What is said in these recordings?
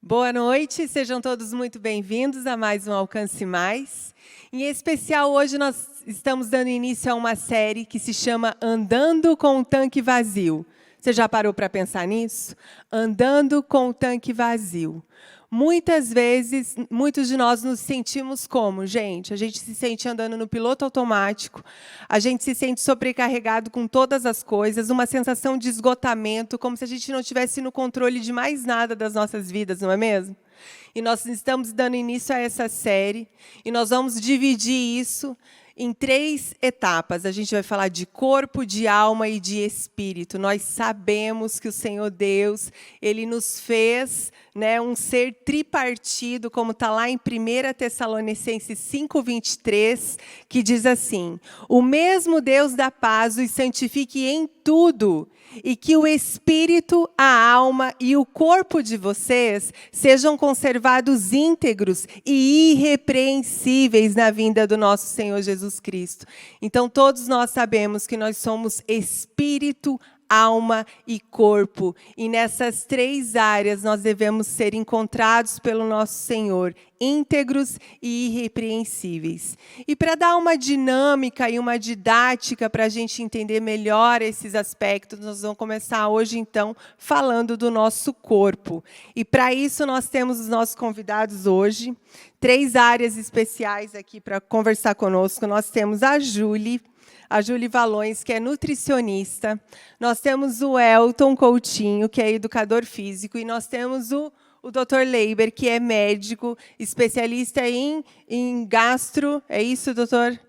Boa noite, sejam todos muito bem-vindos a mais um Alcance Mais. Em especial, hoje nós estamos dando início a uma série que se chama Andando com o Tanque Vazio. Você já parou para pensar nisso? Andando com o tanque vazio. Muitas vezes, muitos de nós nos sentimos como, gente? A gente se sente andando no piloto automático, a gente se sente sobrecarregado com todas as coisas, uma sensação de esgotamento, como se a gente não tivesse no controle de mais nada das nossas vidas, não é mesmo? E nós estamos dando início a essa série, e nós vamos dividir isso em 3 etapas. A gente vai falar de corpo, de alma e de espírito. Nós sabemos que o Senhor Deus, Ele nos fez, né, um ser tripartido, como está lá em 1 Tessalonicenses 5:23, que diz assim: o mesmo Deus da paz os santifique em tudo, e que o espírito, a alma e o corpo de vocês sejam conservados íntegros e irrepreensíveis na vinda do nosso Senhor Jesus Cristo. Então, todos nós sabemos que nós somos espírito, alma e corpo. E nessas 3 áreas nós devemos ser encontrados pelo nosso Senhor, íntegros e irrepreensíveis. E para dar uma dinâmica e uma didática para a gente entender melhor esses aspectos, nós vamos começar hoje, então, falando do nosso corpo. E para isso nós temos os nossos convidados hoje, 3 áreas especiais aqui para conversar conosco. Nós temos a Júlia Valões, que é nutricionista. Nós temos o Elton Coutinho, que é educador físico. E nós temos o Dr. Leiber, que é médico, especialista em gastro. É isso, doutor?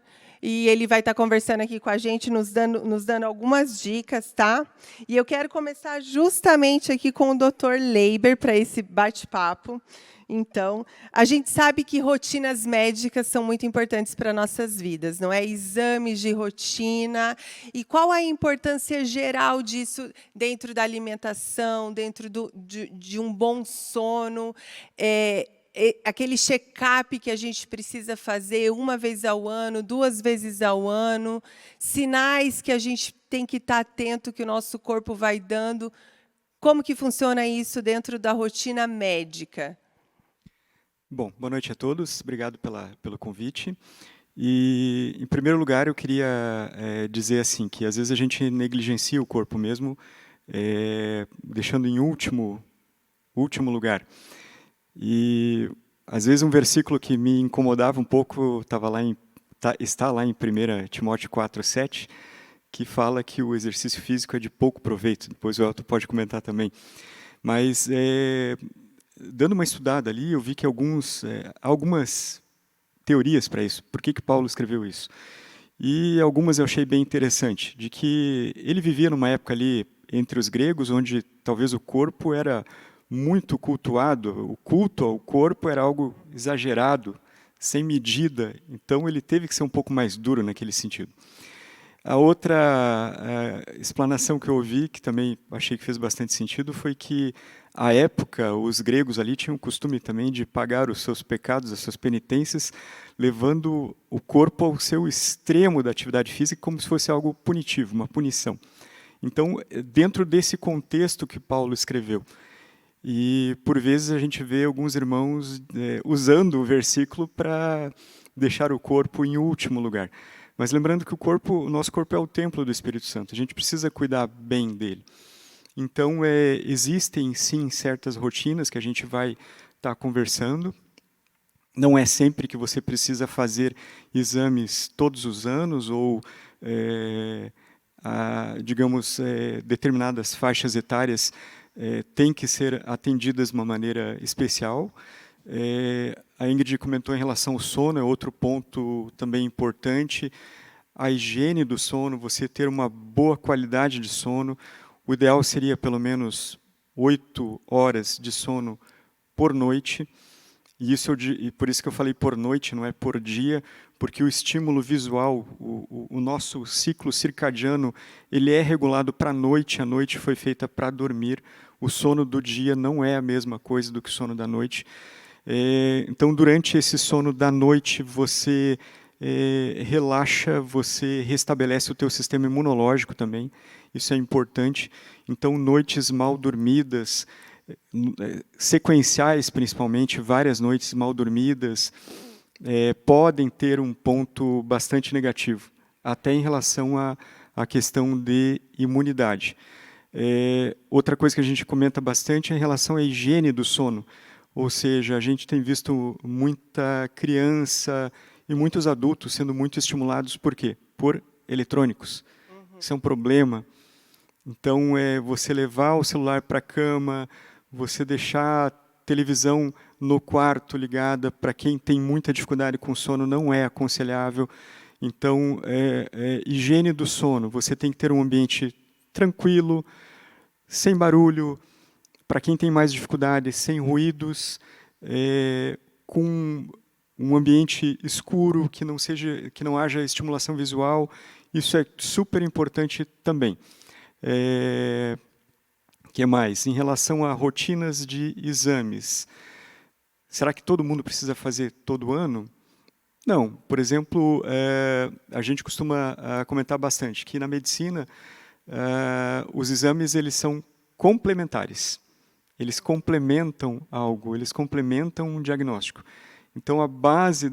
E ele vai estar conversando aqui com a gente, nos dando algumas dicas, tá? E eu quero começar justamente aqui com o Dr. Leiber, para esse bate-papo. Então, a gente sabe que rotinas médicas são muito importantes para nossas vidas, não é? Exames de rotina. E qual a importância geral disso dentro da alimentação, dentro de um bom sono? Aquele check-up que a gente precisa fazer 1 vez ao ano, 2 vezes ao ano, sinais que a gente tem que estar atento que o nosso corpo vai dando. Como que funciona isso dentro da rotina médica? Bom, boa noite a todos, obrigado pelo convite. E, em primeiro lugar, eu queria dizer assim, que às vezes a gente negligencia o corpo mesmo, deixando em último lugar. E, às vezes, um versículo que me incomodava um pouco está lá em 1 Timóteo 4:7, que fala que o exercício físico é de pouco proveito. Depois o Elton pode comentar também. Mas, dando uma estudada ali, eu vi que algumas teorias para isso. Por que Paulo escreveu isso? E algumas eu achei bem interessante, de que ele vivia numa época ali entre os gregos, onde talvez o corpo era muito cultuado, o culto ao corpo era algo exagerado, sem medida, então ele teve que ser um pouco mais duro naquele sentido. A outra explanação que eu ouvi, que também achei que fez bastante sentido, foi que, à época, os gregos ali tinham o costume também de pagar os seus pecados, as suas penitências, levando o corpo ao seu extremo da atividade física, como se fosse algo punitivo, uma punição. Então, dentro desse contexto que Paulo escreveu, e por vezes a gente vê alguns irmãos usando o versículo para deixar o corpo em último lugar. Mas lembrando que o nosso corpo é o templo do Espírito Santo, a gente precisa cuidar bem dele. Então, existem sim certas rotinas que a gente vai estar conversando. Não é sempre que você precisa fazer exames todos os anos ou, digamos, determinadas faixas etárias têm que ser atendidas de uma maneira especial. A Ingrid comentou em relação ao sono, é outro ponto também importante. A higiene do sono, você ter uma boa qualidade de sono. O ideal seria pelo menos 8 horas de sono por noite. E por isso que eu falei por noite, não é por dia, porque o estímulo visual, o nosso ciclo circadiano, ele é regulado para a noite foi feita para dormir. O sono do dia não é a mesma coisa do que o sono da noite. Então, durante esse sono da noite, você relaxa, você restabelece o teu sistema imunológico também. Isso é importante. Então, noites mal dormidas, sequenciais, principalmente, várias noites mal dormidas, podem ter um ponto bastante negativo, até em relação à questão de imunidade. Outra coisa que a gente comenta bastante é em relação à higiene do sono, ou seja, a gente tem visto muita criança e muitos adultos sendo muito estimulados, por quê? Por eletrônicos. Isso é um problema. Então, você levar o celular para a cama, você deixar a televisão no quarto ligada, para quem tem muita dificuldade com sono, não é aconselhável. Então, higiene do sono, você tem que ter um ambiente tranquilo, sem barulho, para quem tem mais dificuldade, sem ruídos, com um ambiente escuro, que não haja estimulação visual. Isso é super importante também. Que mais? Em relação a rotinas de exames, será que todo mundo precisa fazer todo ano? Não. Por exemplo, a gente costuma comentar bastante que na medicina os exames eles são complementares. Eles complementam algo, eles complementam um diagnóstico. Então, a base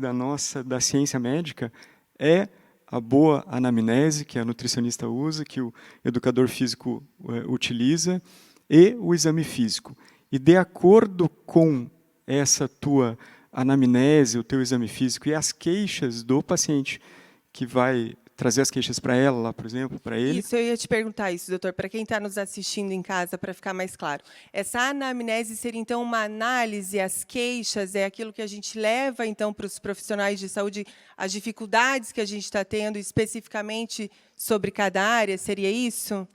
da ciência médica é a boa anamnese, que a nutricionista usa, que o educador físico utiliza, e o exame físico. E de acordo com essa tua anamnese, o teu exame físico e as queixas do paciente, que vai trazer as queixas para ela, lá, por exemplo, para ele. Isso, eu ia te perguntar isso, doutor, para quem está nos assistindo em casa, para ficar mais claro. Essa anamnese seria, então, uma análise, as queixas, é aquilo que a gente leva, então, para os profissionais de saúde, as dificuldades que a gente está tendo, especificamente sobre cada área, seria isso?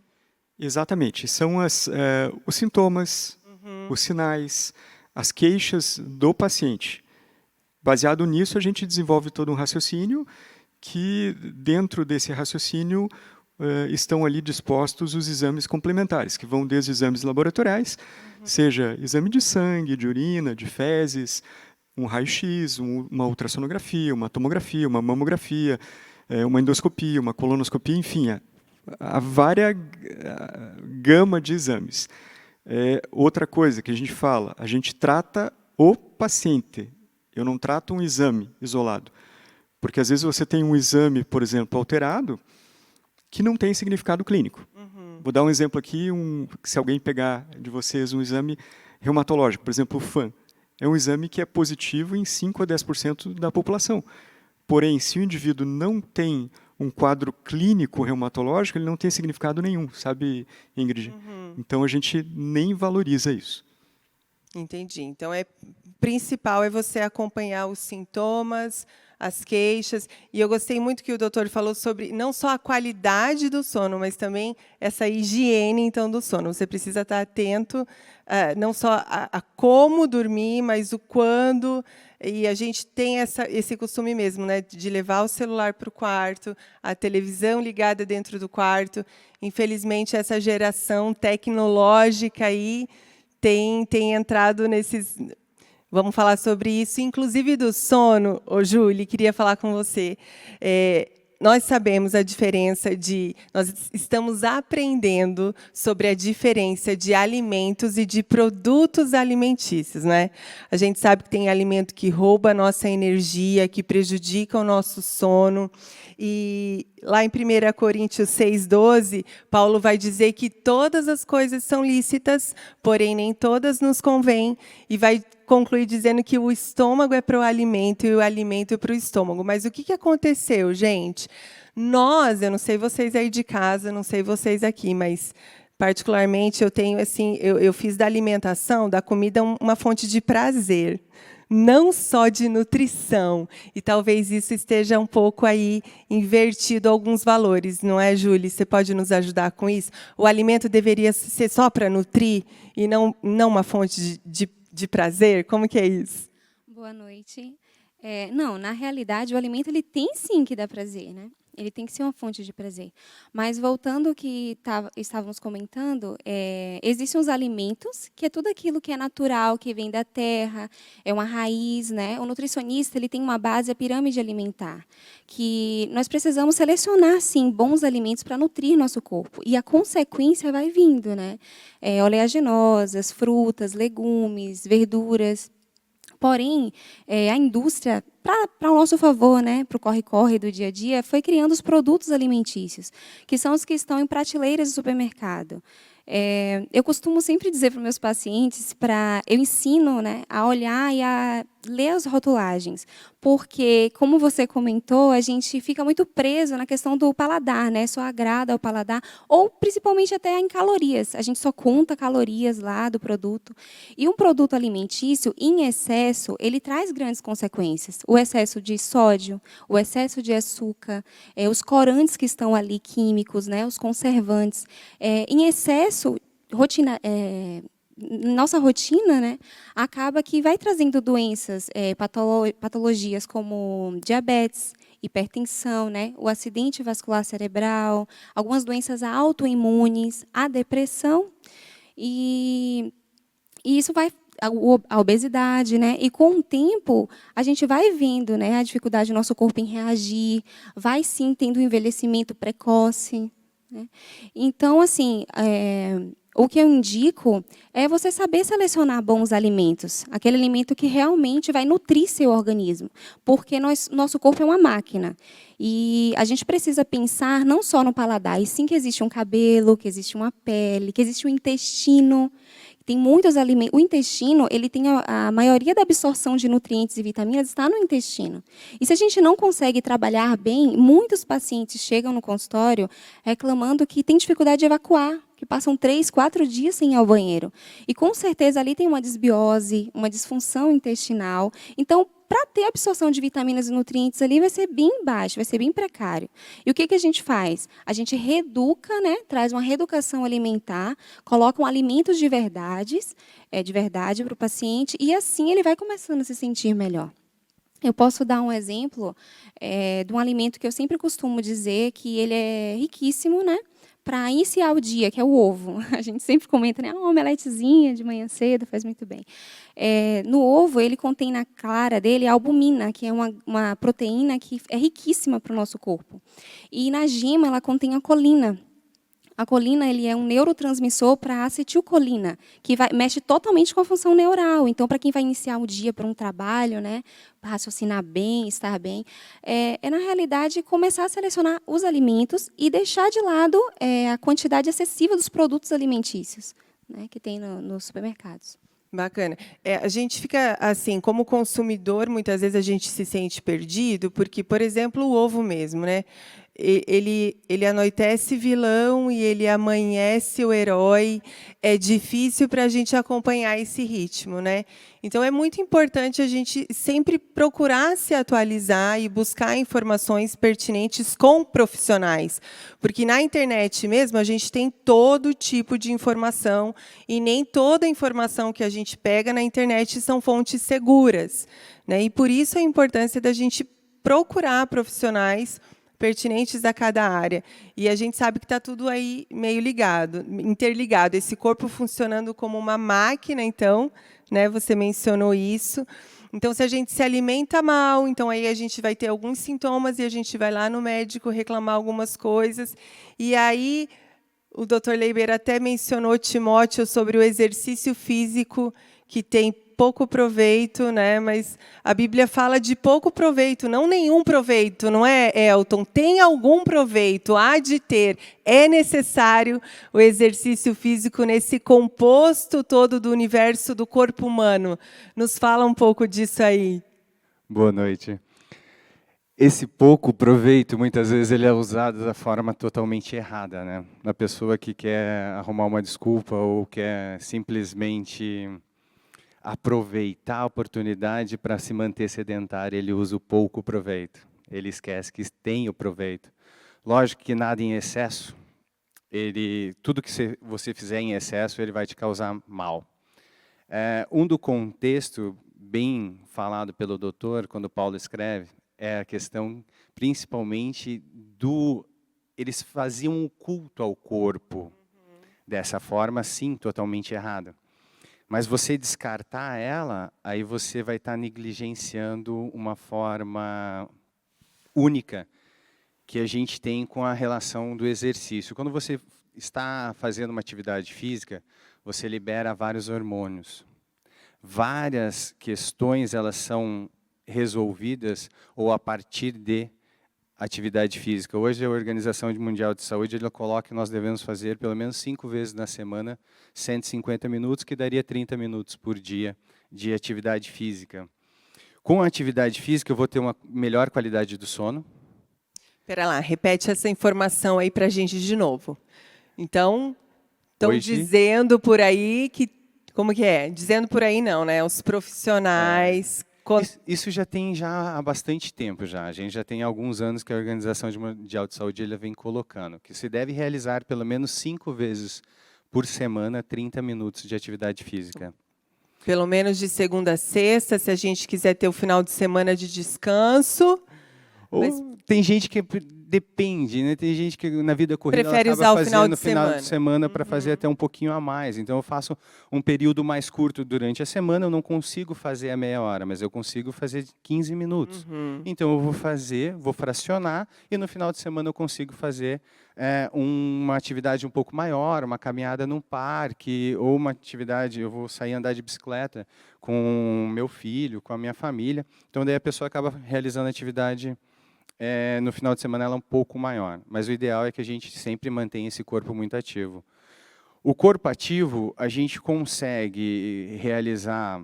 Exatamente. São os sintomas, os sinais, as queixas do paciente. Baseado nisso, a gente desenvolve todo um raciocínio que, dentro desse raciocínio, estão ali dispostos os exames complementares, que vão desde exames laboratoriais, seja exame de sangue, de urina, de fezes, um raio-x, uma ultrassonografia, uma tomografia, uma mamografia, uma endoscopia, uma colonoscopia, enfim, a vária gama de exames. Outra coisa que a gente fala, a gente trata o paciente, eu não trato um exame isolado. Porque, às vezes, você tem um exame, por exemplo, alterado, que não tem significado clínico. Vou dar um exemplo aqui, se alguém pegar de vocês um exame reumatológico, por exemplo, o FAM. É um exame que é positivo em 5 a 10% da população. Porém, se o indivíduo não tem um quadro clínico reumatológico, ele não tem significado nenhum, sabe, Ingrid? Então, a gente nem valoriza isso. Entendi. Então, principal é você acompanhar os sintomas, as queixas. E eu gostei muito que o doutor falou sobre não só a qualidade do sono, mas também essa higiene, então, do sono. Você precisa estar atento, não só a como dormir, mas o quando. E a gente tem esse costume mesmo, né, de levar o celular para o quarto, a televisão ligada dentro do quarto. Infelizmente, essa geração tecnológica aí tem entrado nesses... Vamos falar sobre isso, inclusive do sono. Ô, Júlia, queria falar com você. Nós sabemos a diferença nós estamos aprendendo sobre a diferença de alimentos e de produtos alimentícios, né? A gente sabe que tem alimento que rouba a nossa energia, que prejudica o nosso sono. E lá em 1 Coríntios 6,12, Paulo vai dizer que todas as coisas são lícitas, porém nem todas nos convêm, e vai concluir dizendo que o estômago é para o alimento e o alimento é para o estômago. Mas o que aconteceu, gente? Eu não sei vocês aí de casa, não sei vocês aqui, mas particularmente eu tenho assim, eu fiz da alimentação, da comida, uma fonte de prazer, não só de nutrição. E talvez isso esteja um pouco aí invertido alguns valores, não é, Júlia? Você pode nos ajudar com isso? O alimento deveria ser só para nutrir e não uma fonte de prazer? Como que é isso? Boa noite. Não, na realidade, o alimento ele tem sim que dar prazer, né? Ele tem que ser uma fonte de prazer. Mas, voltando ao que estávamos comentando, existem os alimentos, que é tudo aquilo que é natural, que vem da terra, é uma raiz, né? O nutricionista, ele tem uma base, a pirâmide alimentar, que nós precisamos selecionar, sim, bons alimentos para nutrir nosso corpo. E a consequência vai vindo, né? Oleaginosas, frutas, legumes, verduras. Porém, a indústria, para o nosso favor, né, para o corre-corre do dia a dia, foi criando os produtos alimentícios, que são os que estão em prateleiras do supermercado. Eu costumo sempre dizer para os meus pacientes, eu ensino, né, a olhar e a ler as rotulagens, porque, como você comentou, a gente fica muito preso na questão do paladar, né, só agrada ao paladar, ou principalmente até em calorias. A gente só conta calorias lá do produto. E um produto alimentício, em excesso, ele traz grandes consequências. O excesso de sódio, o excesso de açúcar, os corantes que estão ali, químicos, né, os conservantes. Em excesso, nossa rotina, né, acaba que vai trazendo doenças, patologias como diabetes, hipertensão, né, o acidente vascular cerebral, algumas doenças autoimunes, a depressão, e isso vai a obesidade, né? E com o tempo a gente vai vendo, né, a dificuldade do nosso corpo em reagir, vai sim tendo um envelhecimento precoce, né? Então, assim, o que eu indico é você saber selecionar bons alimentos, aquele alimento que realmente vai nutrir seu organismo, porque nosso corpo é uma máquina. E a gente precisa pensar não só no paladar, e sim que existe um cabelo, que existe uma pele, que existe um intestino. Tem muitos alimentos. O intestino, ele tem a maioria da absorção de nutrientes e vitaminas está no intestino. E se a gente não consegue trabalhar bem, muitos pacientes chegam no consultório reclamando que tem dificuldade de evacuar, que passam 3, 4 dias sem ir ao banheiro. E, com certeza, ali tem uma desbiose, uma disfunção intestinal. Então, para ter absorção de vitaminas e nutrientes ali, vai ser bem baixo, vai ser bem precário. E o que a gente faz? A gente reeduca, né, traz uma reeducação alimentar, coloca alimentos de verdade para o paciente, e assim ele vai começando a se sentir melhor. Eu posso dar um exemplo de um alimento que eu sempre costumo dizer que ele é riquíssimo, né, para iniciar o dia, que é o ovo. A gente sempre comenta, né, uma omeletezinha de manhã cedo faz muito bem. No ovo, ele contém na clara dele a albumina, que é uma proteína que é riquíssima para o nosso corpo. E na gema, ela contém a colina. A colina, ele é um neurotransmissor para acetilcolina, que mexe totalmente com a função neural. Então, para quem vai iniciar o dia para um trabalho, né, raciocinar bem, estar bem, na realidade, começar a selecionar os alimentos e deixar de lado a quantidade excessiva dos produtos alimentícios, né, que tem nos supermercados. Bacana. A gente fica, assim, como consumidor, muitas vezes a gente se sente perdido, porque, por exemplo, o ovo mesmo, né? Ele anoitece vilão e ele amanhece o herói. É difícil para a gente acompanhar esse ritmo, né? Então, é muito importante a gente sempre procurar se atualizar e buscar informações pertinentes com profissionais. Porque na internet mesmo, a gente tem todo tipo de informação e nem toda informação que a gente pega na internet são fontes seguras, né? E por isso a importância da gente procurar profissionais pertinentes a cada área. E a gente sabe que está tudo aí meio ligado, interligado. Esse corpo funcionando como uma máquina, então, né? Você mencionou isso. Então, se a gente se alimenta mal, então aí a gente vai ter alguns sintomas e a gente vai lá no médico reclamar algumas coisas. E aí, o Dr. Leiber até mencionou, Timóteo, sobre o exercício físico, que tem pouco proveito, né? Mas a Bíblia fala de pouco proveito, não nenhum proveito, não é, Elton? Tem algum proveito, há de ter. É necessário o exercício físico nesse composto todo do universo do corpo humano. Nos fala um pouco disso aí. Boa noite. Esse pouco proveito, muitas vezes, ele é usado da forma totalmente errada, né? A pessoa que quer arrumar uma desculpa ou quer simplesmente aproveitar a oportunidade para se manter sedentário, ele usa o pouco proveito. Ele esquece que tem o proveito. Lógico que nada em excesso, tudo que você fizer em excesso, ele vai te causar mal. Do contexto bem falado pelo doutor, quando Paulo escreve, é a questão, principalmente, eles faziam um culto ao corpo. Dessa forma, sim, totalmente errado. Mas você descartar ela, aí você vai estar negligenciando uma forma única que a gente tem com a relação do exercício. Quando você está fazendo uma atividade física, você libera vários hormônios. Várias questões elas são resolvidas ou a partir de atividade física. Hoje a Organização Mundial de Saúde ela coloca que nós devemos fazer pelo menos 5 vezes na semana, 150 minutos, que daria 30 minutos por dia de atividade física. Com a atividade física eu vou ter uma melhor qualidade do sono. Espera lá, repete essa informação aí para a gente de novo. Então, estão Hoje- dizendo por aí que... Como que é? Dizendo por aí não, né? Os profissionais... Isso já tem há bastante tempo já. A gente já tem alguns anos que a Organização Mundial de Saúde ela vem colocando que se deve realizar pelo menos 5 vezes por semana 30 minutos de atividade física. Pelo menos de segunda a sexta, se a gente quiser ter o final de semana de descanso. Ou Mas- tem gente que depende, né? Tem gente que na vida corrida Prefere ela usar o acaba final fazendo de final semana. de semana para fazer até um pouquinho a mais. Então eu faço um período mais curto durante a semana, eu não consigo fazer a meia hora, mas eu consigo fazer 15 minutos. Então eu vou fracionar e no final de semana eu consigo fazer uma atividade um pouco maior, uma caminhada num parque ou uma atividade, eu vou sair andar de bicicleta com meu filho, com a minha família. Então daí a pessoa acaba realizando a atividade no final de semana ela é um pouco maior, mas o ideal é que a gente sempre mantenha esse corpo muito ativo. O corpo ativo, a gente consegue realizar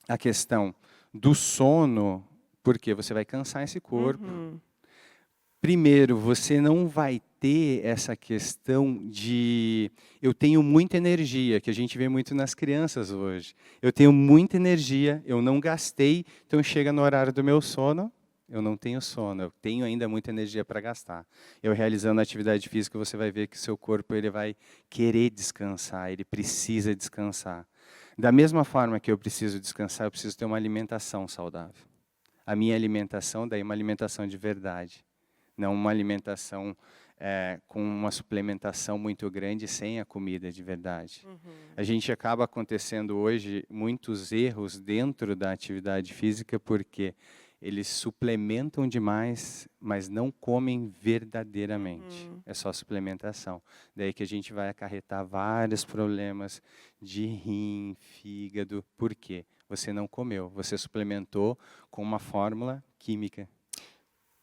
a questão do sono, porque você vai cansar esse corpo. Primeiro, você não vai ter essa questão de eu tenho muita energia, que a gente vê muito nas crianças hoje. Eu tenho muita energia, eu não gastei, então chega no horário do meu sono, eu não tenho sono, eu tenho ainda muita energia para gastar. Eu realizando a atividade física, você vai ver que o seu corpo ele vai querer descansar, ele precisa descansar. Da mesma forma que eu preciso descansar, eu preciso ter uma alimentação saudável. A minha alimentação, daí uma alimentação de verdade, não uma alimentação com uma suplementação muito grande sem a comida de verdade. A gente acaba acontecendo hoje muitos erros dentro da atividade física porque eles suplementam demais, mas não comem verdadeiramente. É só suplementação. Daí que a gente vai acarretar vários problemas de rim, fígado. Por quê? Você não comeu, você suplementou com uma fórmula química.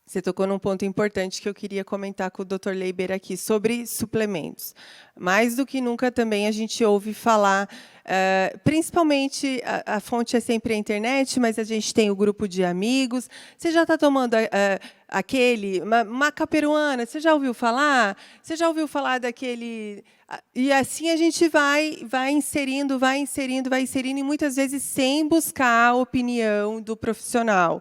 Você tocou num ponto importante que eu queria comentar com o Dr. Leiber aqui, sobre suplementos. Mais do que nunca também a gente ouve falar, principalmente, a fonte é sempre a internet, mas a gente tem o grupo de amigos. Você já está tomando aquele, maca peruana, você já ouviu falar? Você já ouviu falar daquele... E assim a gente vai inserindo, e muitas vezes sem buscar a opinião do profissional.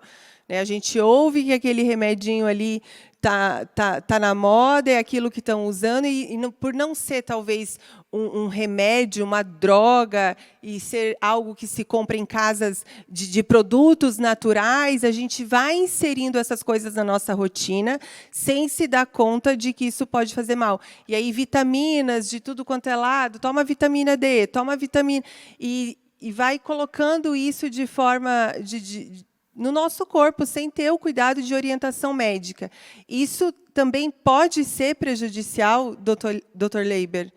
A gente ouve que aquele remedinho ali tá na moda, é aquilo que estão usando, e por não ser, talvez, um remédio, uma droga, e ser algo que se compra em casas de produtos naturais, a gente vai inserindo essas coisas na nossa rotina, sem se dar conta de que isso pode fazer mal. E aí, vitaminas de tudo quanto é lado, toma vitamina D, toma vitamina... E vai colocando isso de forma... no nosso corpo, sem ter o cuidado de orientação médica. Isso também pode ser prejudicial, Dr. Leiber?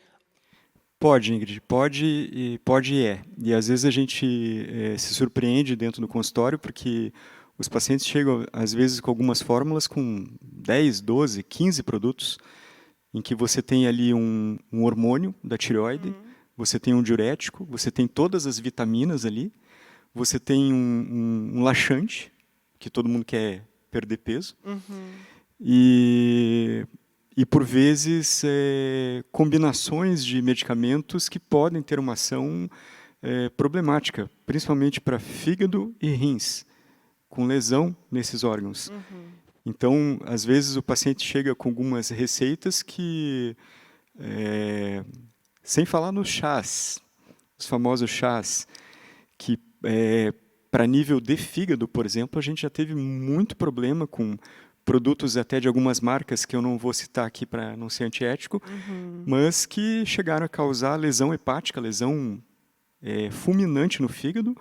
Pode, Ingrid, pode e é. E às vezes a gente se surpreende dentro do consultório, porque os pacientes chegam, às vezes, com algumas fórmulas com 10, 12, 15 produtos, em que você tem ali um hormônio da tireoide, você tem um diurético, você tem todas as vitaminas ali, você tem um laxante, que todo mundo quer perder peso, e por vezes, combinações de medicamentos que podem ter uma ação problemática, principalmente para fígado e rins, com lesão nesses órgãos. Então, às vezes, o paciente chega com algumas receitas que, sem falar nos chás, os famosos chás, que para nível de fígado, por exemplo, a gente já teve muito problema com produtos até de algumas marcas que eu não vou citar aqui para não ser antiético, mas que chegaram a causar lesão hepática, lesão fulminante no fígado,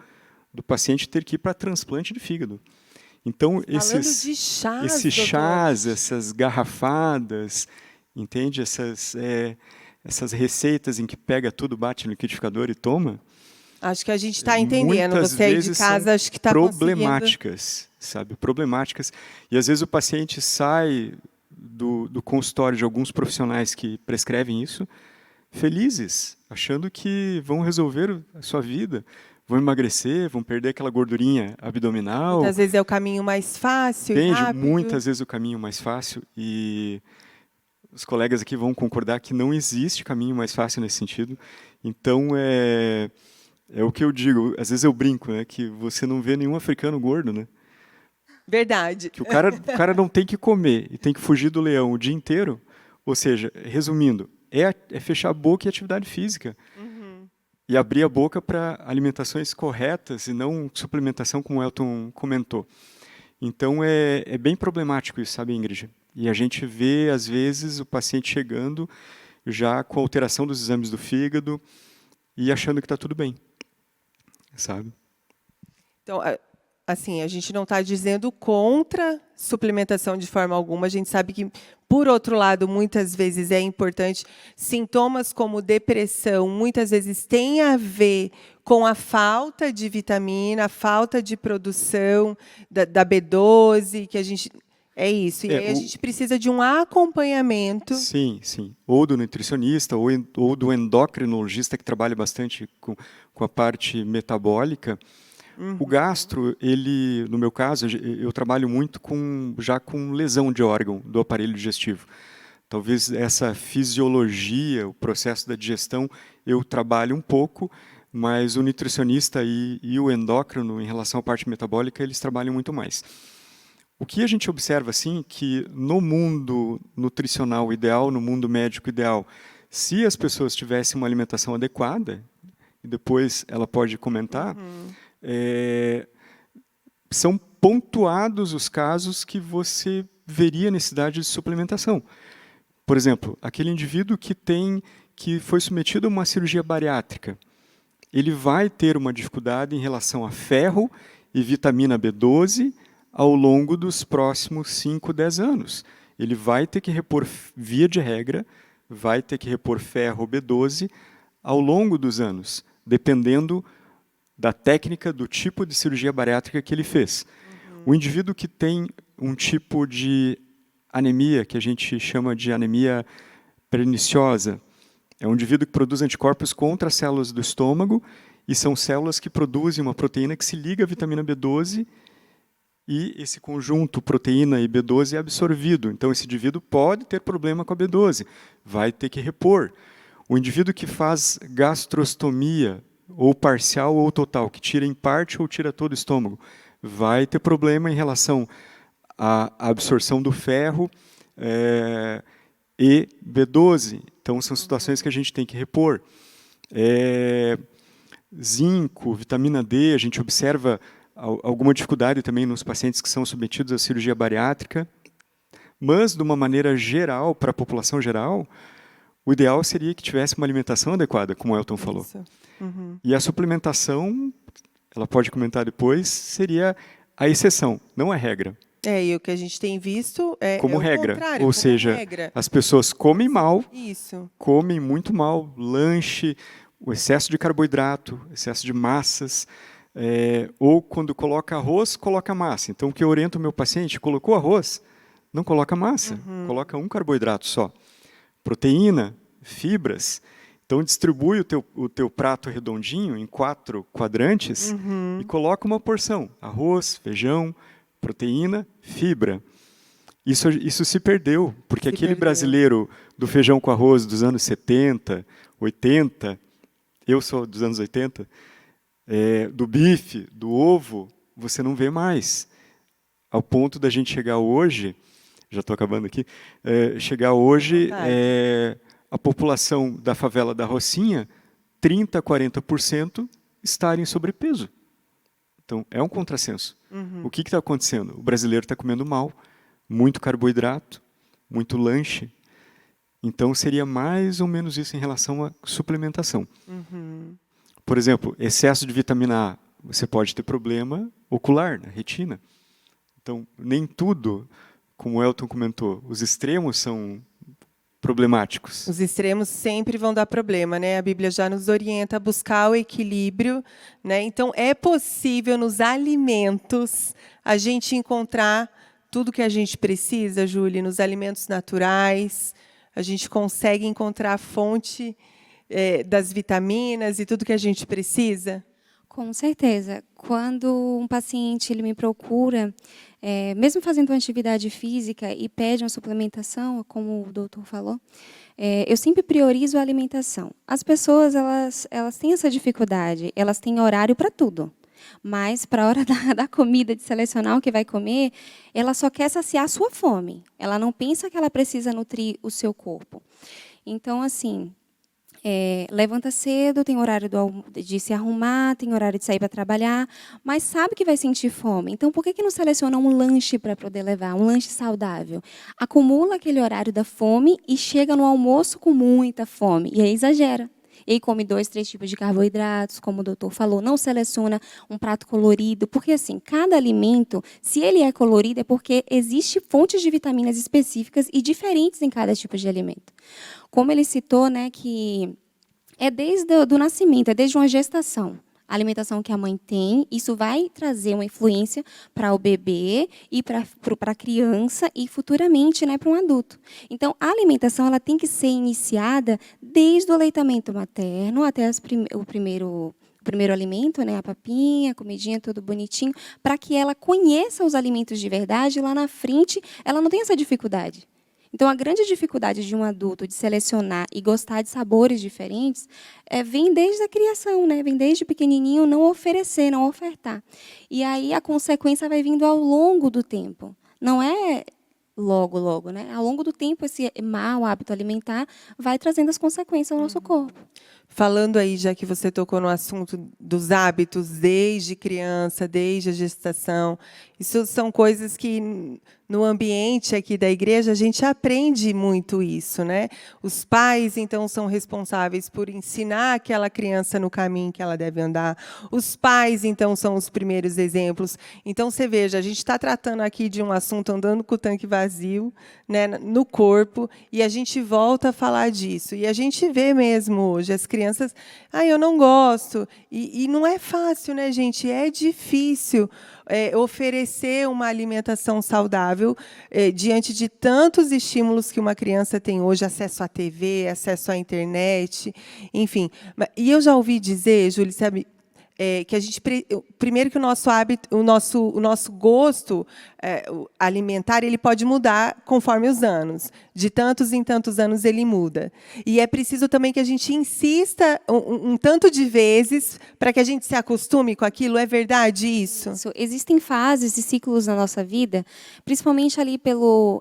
do paciente ter que ir para transplante de fígado. Então, Falando de chás, esses doutor. chás, essas garrafadas, entende? Essas receitas em que pega tudo, bate no liquidificador e toma, Acho que a gente está entendendo. muitas Você aí de vezes casa, são acho que está conseguindo. problemáticas, sabe? Problemáticas. E às vezes o paciente sai do consultório de alguns profissionais que prescrevem isso, felizes, achando que vão resolver a sua vida, vão emagrecer, vão perder aquela gordurinha abdominal. Muitas vezes é o caminho mais fácil e Entende? rápido. Muitas vezes o caminho mais fácil, e os colegas aqui vão concordar que não existe caminho mais fácil nesse sentido. Então, é o que eu digo, às vezes eu brinco, né, que você não vê nenhum africano gordo, né? Verdade. Que o cara não tem que comer e tem que fugir do leão o dia inteiro. Ou seja, resumindo, é fechar a boca e atividade física. E abrir a boca para alimentações corretas e não suplementação, como o Elton comentou. Então, é bem problemático isso, sabe, Ingrid? E a gente vê, às vezes, o paciente chegando já com alteração dos exames do fígado e achando que está tudo bem, sabe? Então, assim, a gente não está dizendo contra suplementação de forma alguma. A gente sabe que, por outro lado, muitas vezes é importante. Sintomas como depressão, muitas vezes, têm a ver com a falta de vitamina, a falta de produção da B12, que a gente... É isso. E aí a gente precisa de um acompanhamento. Sim, sim. Ou do nutricionista, ou do endocrinologista, que trabalha bastante com a parte metabólica. O gastro, ele, no meu caso, eu trabalho muito já com lesão de órgão do aparelho digestivo. Talvez essa fisiologia, o processo da digestão, eu trabalho um pouco, mas o nutricionista e o endócrino, em relação à parte metabólica, eles trabalham muito mais. O que a gente observa, assim, que no mundo nutricional ideal, no mundo médico ideal, se as pessoas tivessem uma alimentação adequada, e depois ela pode comentar, são pontuados os casos que você veria necessidade de suplementação. Por exemplo, aquele indivíduo que foi submetido a uma cirurgia bariátrica, ele vai ter uma dificuldade em relação a ferro e vitamina B12 ao longo dos próximos 5, 10 anos. Ele vai ter que repor, via de regra, vai ter que repor ferro ou B12 ao longo dos anos, dependendo da técnica, do tipo de cirurgia bariátrica que ele fez. O indivíduo que tem um tipo de anemia, que a gente chama de anemia perniciosa, é um indivíduo que produz anticorpos contra as células do estômago, e são células que produzem uma proteína que se liga à vitamina B12, e esse conjunto proteína e B12 é absorvido. Então, esse indivíduo pode ter problema com a B12, vai ter que repor. O indivíduo que faz gastrostomia, ou parcial ou total, que tira em parte ou tira todo o estômago, vai ter problema em relação à absorção do ferro e B12. Então, são situações que a gente tem que repor. Zinco, vitamina D, a gente observa alguma dificuldade também nos pacientes que são submetidos à cirurgia bariátrica, mas, de uma maneira geral, para a população geral, o ideal seria que tivesse uma alimentação adequada, como o Elton falou. E a suplementação, ela pode comentar depois, seria a exceção, não a regra. E o que a gente tem visto é como o regra. contrário, Ou como seja, regra. as pessoas comem mal, Isso. comem muito mal, lanche, o excesso de carboidrato, excesso de massas, ou quando coloca arroz, coloca massa. Então, o que eu oriento o meu paciente, colocou arroz, não coloca massa, coloca um carboidrato só. Proteína, fibras. Então, distribui o teu prato redondinho em 4 quadrantes e coloca uma porção. Arroz, feijão, proteína, fibra. Isso se perdeu, porque aquele brasileiro do feijão com arroz dos anos 70, 80, eu sou dos anos 80, do bife, do ovo, você não vê mais. Ao ponto da gente chegar hoje, já estou acabando aqui, chegar hoje, a população da favela da Rocinha, 30%, 40% estarem em sobrepeso. Então, é um contrassenso. O que está acontecendo? O brasileiro está comendo mal, muito carboidrato, muito lanche. Então, seria mais ou menos isso em relação à suplementação. Por exemplo, excesso de vitamina A, você pode ter problema ocular, na retina. Então, nem tudo, como o Elton comentou, os extremos são problemáticos. Os extremos sempre vão dar problema, né? A Bíblia já nos orienta a buscar o equilíbrio, né? Então, é possível nos alimentos a gente encontrar tudo que a gente precisa, Júlia, nos alimentos naturais. A gente consegue encontrar a fonte das vitaminas e tudo que a gente precisa? Com certeza. Quando um paciente ele me procura, mesmo fazendo uma atividade física e pede uma suplementação, como o doutor falou, eu sempre priorizo a alimentação. As pessoas elas têm essa dificuldade, elas têm horário para tudo. Mas, para a hora da comida, de selecionar o que vai comer, ela só quer saciar a sua fome. Ela não pensa que ela precisa nutrir o seu corpo. Então, assim, levanta cedo, tem horário de se arrumar, tem horário de sair para trabalhar, mas sabe que vai sentir fome. Então, por que não seleciona um lanche para poder levar, um lanche saudável? Acumula aquele horário da fome e chega no almoço com muita fome, e aí exagera. E aí come 2, 3 tipos de carboidratos, como o doutor falou, não seleciona um prato colorido, porque assim, cada alimento, se ele é colorido, é porque existem fontes de vitaminas específicas e diferentes em cada tipo de alimento. Como ele citou, né, que é desde o nascimento, é desde uma gestação. A alimentação que a mãe tem, isso vai trazer uma influência para o bebê e para a criança e futuramente, né, para um adulto. Então, a alimentação ela tem que ser iniciada desde o aleitamento materno até o primeiro alimento, né, a papinha, a comidinha, tudo bonitinho, para que ela conheça os alimentos de verdade e lá na frente ela não tenha essa dificuldade. Então, a grande dificuldade de um adulto de selecionar e gostar de sabores diferentes vem desde a criação, né? Vem desde pequenininho não oferecer, não ofertar. E aí a consequência vai vindo ao longo do tempo. Não é logo, né? Ao longo do tempo, esse mau hábito alimentar vai trazendo as consequências ao nosso corpo. Falando aí, já que você tocou no assunto dos hábitos desde criança, desde a gestação, isso são coisas que no ambiente aqui da igreja a gente aprende muito isso, né? Os pais, então, são responsáveis por ensinar aquela criança no caminho que ela deve andar. Os pais, então, são os primeiros exemplos. Então, você veja, a gente está tratando aqui de um assunto andando com o tanque vazio, né, no corpo, e a gente volta a falar disso. E a gente vê mesmo hoje as crianças, eu não gosto. E não é fácil, né, gente? É difícil oferecer uma alimentação saudável diante de tantos estímulos que uma criança tem hoje, acesso à TV, acesso à internet, enfim. E eu já ouvi dizer, Júlia, sabe, que a gente primeiro que o nosso hábito, o nosso gosto alimentar, ele pode mudar conforme os anos. De tantos em tantos anos ele muda. E é preciso também que a gente insista um tanto de vezes para que a gente se acostume com aquilo. É verdade isso? Existem fases e ciclos na nossa vida, principalmente ali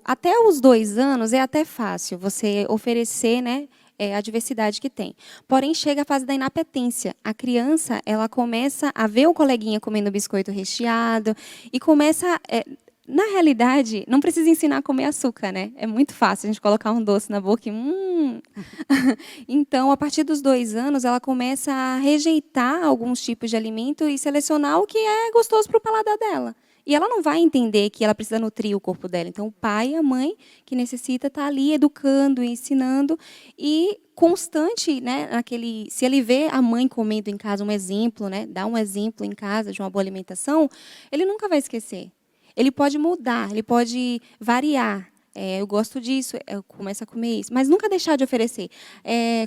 até os 2 anos é até fácil você oferecer, né, a diversidade que tem. Porém, chega a fase da inapetência. A criança ela começa a ver o coleguinha comendo biscoito recheado e começa... na realidade, não precisa ensinar a comer açúcar, né? É muito fácil a gente colocar um doce na boca e... Então, a partir dos 2 anos, ela começa a rejeitar alguns tipos de alimento e selecionar o que é gostoso para o paladar dela. E ela não vai entender que ela precisa nutrir o corpo dela. Então, o pai e a mãe que necessita estar ali educando, ensinando e constante, né, se ele vê a mãe comendo em casa um exemplo, né, dá um exemplo em casa de uma boa alimentação, ele nunca vai esquecer. Ele pode mudar, ele pode variar. Eu gosto disso, eu começo a comer isso, mas nunca deixar de oferecer.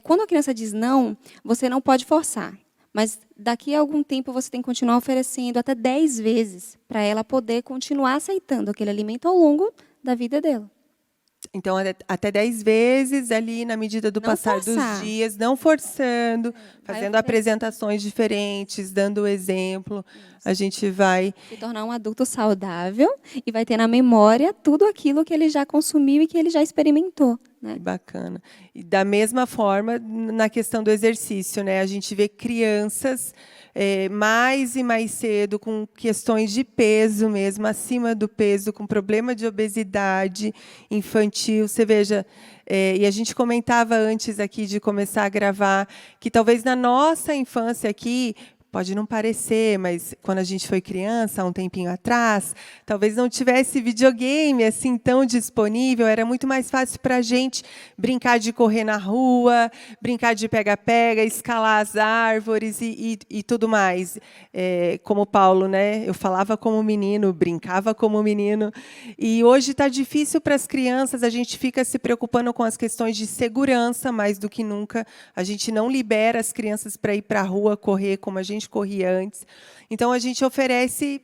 Quando a criança diz não, você não pode forçar. Mas daqui a algum tempo você tem que continuar oferecendo até 10 vezes para ela poder continuar aceitando aquele alimento ao longo da vida dela. Então, até 10 vezes ali na medida do passar dos dias, não forçando, fazendo apresentações diferentes, dando exemplo. A gente vai se tornar um adulto saudável e vai ter na memória tudo aquilo que ele já consumiu e que ele já experimentou. Né? Bacana. E da mesma forma, na questão do exercício, né? A gente vê crianças mais e mais cedo, com questões de peso mesmo, acima do peso, com problema de obesidade infantil. Você veja, e a gente comentava antes aqui de começar a gravar, que talvez na nossa infância aqui, pode não parecer, mas quando a gente foi criança, há um tempinho atrás, talvez não tivesse videogame assim tão disponível, era muito mais fácil para a gente brincar de correr na rua, brincar de pega-pega, escalar as árvores e tudo mais. Como Paulo, né? Eu falava como menino, brincava como menino. E hoje está difícil para as crianças, a gente fica se preocupando com as questões de segurança mais do que nunca. A gente não libera as crianças para ir para a rua correr como a gente corria antes. Então, a gente oferece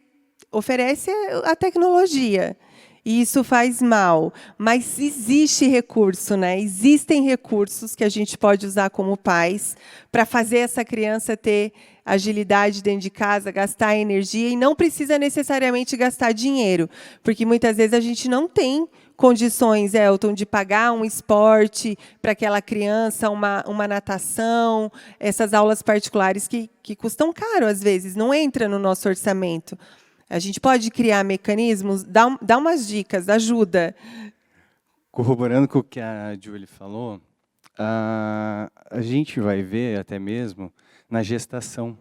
a tecnologia. E isso faz mal. Mas existe recurso, né? Existem recursos que a gente pode usar como pais para fazer essa criança ter agilidade dentro de casa, gastar energia, e não precisa necessariamente gastar dinheiro, porque muitas vezes a gente não tem condições, Elton, de pagar um esporte para aquela criança, uma natação, essas aulas particulares que custam caro, às vezes, não entra no nosso orçamento. A gente pode criar mecanismos, dá umas dicas, ajuda. Corroborando com o que a Julie falou, a gente vai ver até mesmo na gestação.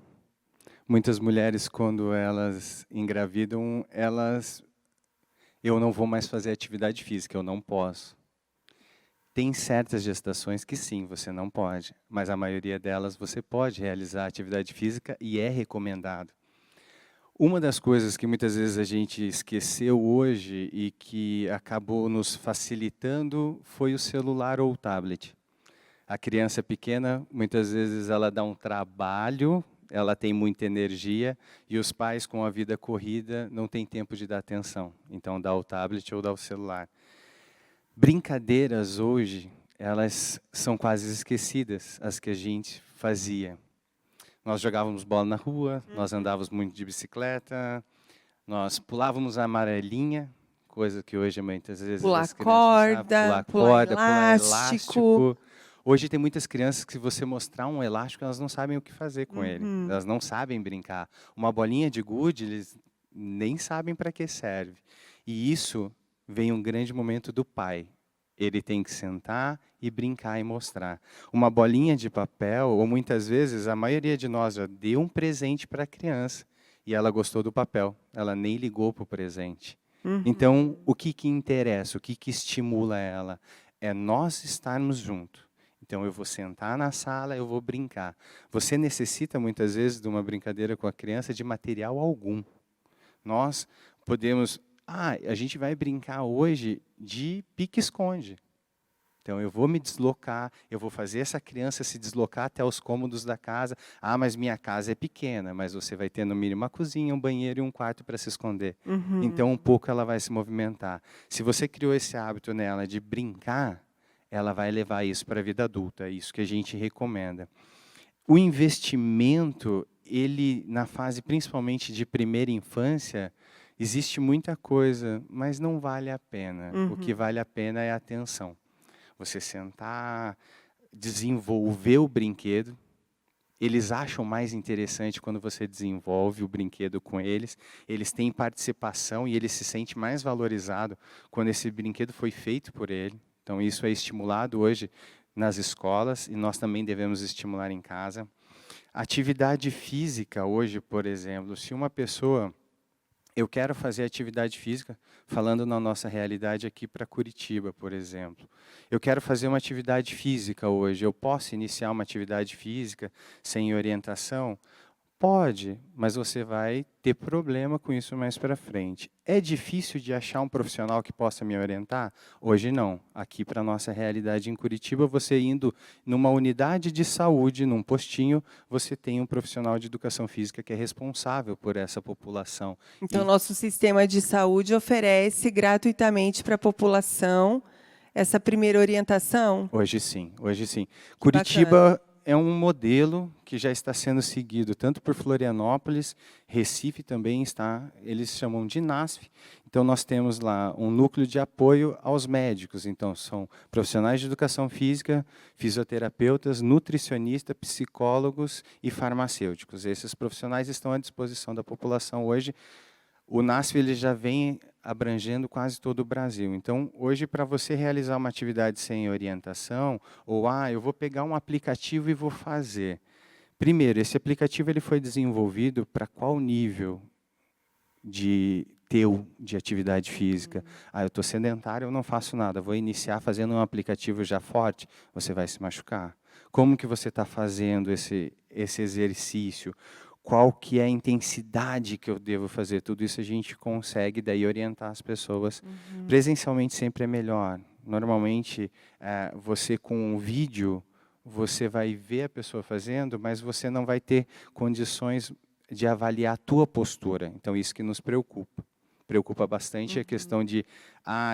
Muitas mulheres, quando elas engravidam, eu não vou mais fazer atividade física, eu não posso. Tem certas gestações que sim, você não pode, mas a maioria delas você pode realizar atividade física e é recomendado. Uma das coisas que muitas vezes a gente esqueceu hoje e que acabou nos facilitando foi o celular ou o tablet. A criança pequena, muitas vezes ela dá um trabalho, ela tem muita energia, e os pais, com a vida corrida, não têm tempo de dar atenção. Então, dá o tablet ou dá o celular. Brincadeiras hoje, elas são quase esquecidas, as que a gente fazia. Nós jogávamos bola na rua, nós andávamos muito de bicicleta, nós pulávamos a amarelinha, coisa que hoje muitas vezes as crianças sabem. Pular elástico. Hoje tem muitas crianças que, se você mostrar um elástico, elas não sabem o que fazer com ele. Elas não sabem brincar. Uma bolinha de gude, eles nem sabem para que serve. E isso vem um grande momento do pai. Ele tem que sentar e brincar e mostrar. Uma bolinha de papel, ou muitas vezes, a maioria de nós já deu um presente para a criança e ela gostou do papel. Ela nem ligou para o presente. Então, o que interessa, o que estimula ela? É nós estarmos juntos. Então, eu vou sentar na sala, eu vou brincar. Você necessita, muitas vezes, de uma brincadeira com a criança de material algum. Nós podemos... a gente vai brincar hoje de pique-esconde. Então, eu vou me deslocar, eu vou fazer essa criança se deslocar até os cômodos da casa. Mas minha casa é pequena, mas você vai ter, no mínimo, uma cozinha, um banheiro e um quarto para se esconder. Então, um pouco ela vai se movimentar. Se você criou esse hábito nela de brincar, ela vai levar isso para a vida adulta, é isso que a gente recomenda. O investimento, ele, na fase principalmente de primeira infância, existe muita coisa, mas não vale a pena. O que vale a pena é a atenção. Você sentar, desenvolver o brinquedo. Eles acham mais interessante quando você desenvolve o brinquedo com eles. Eles têm participação e ele se sente mais valorizado quando esse brinquedo foi feito por ele. Então, isso é estimulado hoje nas escolas e nós também devemos estimular em casa. Atividade física hoje, por exemplo, se uma pessoa... Eu quero fazer atividade física, falando na nossa realidade aqui para Curitiba, por exemplo. Eu quero fazer uma atividade física hoje. Eu posso iniciar uma atividade física sem orientação? Pode, mas você vai ter problema com isso mais para frente. É difícil de achar um profissional que possa me orientar? Hoje não. Aqui, para a nossa realidade em Curitiba, você indo numa unidade de saúde, num postinho, você tem um profissional de educação física que é responsável por essa população. Então, nosso sistema de saúde oferece gratuitamente para a população essa primeira orientação? Hoje sim, hoje sim. Curitiba... é um modelo que já está sendo seguido tanto por Florianópolis, Recife também está, eles chamam de NASF. Então, nós temos lá um núcleo de apoio aos médicos. Então, são profissionais de educação física, fisioterapeutas, nutricionistas, psicólogos e farmacêuticos. Esses profissionais estão à disposição da população hoje. O NASF ele já vem abrangendo quase todo o Brasil. Então, hoje, para você realizar uma atividade sem orientação, ou eu vou pegar um aplicativo e vou fazer. Primeiro, esse aplicativo ele foi desenvolvido para qual nível de atividade física? Eu estou sedentário, eu não faço nada, vou iniciar fazendo um aplicativo já forte, você vai se machucar. Como que você está fazendo esse exercício? Qual que é a intensidade que eu devo fazer? Tudo isso a gente consegue daí orientar as pessoas. Presencialmente sempre é melhor. Normalmente, você com um vídeo, você vai ver a pessoa fazendo, mas você não vai ter condições de avaliar a tua postura. Então, isso que nos preocupa. Preocupa bastante a questão de,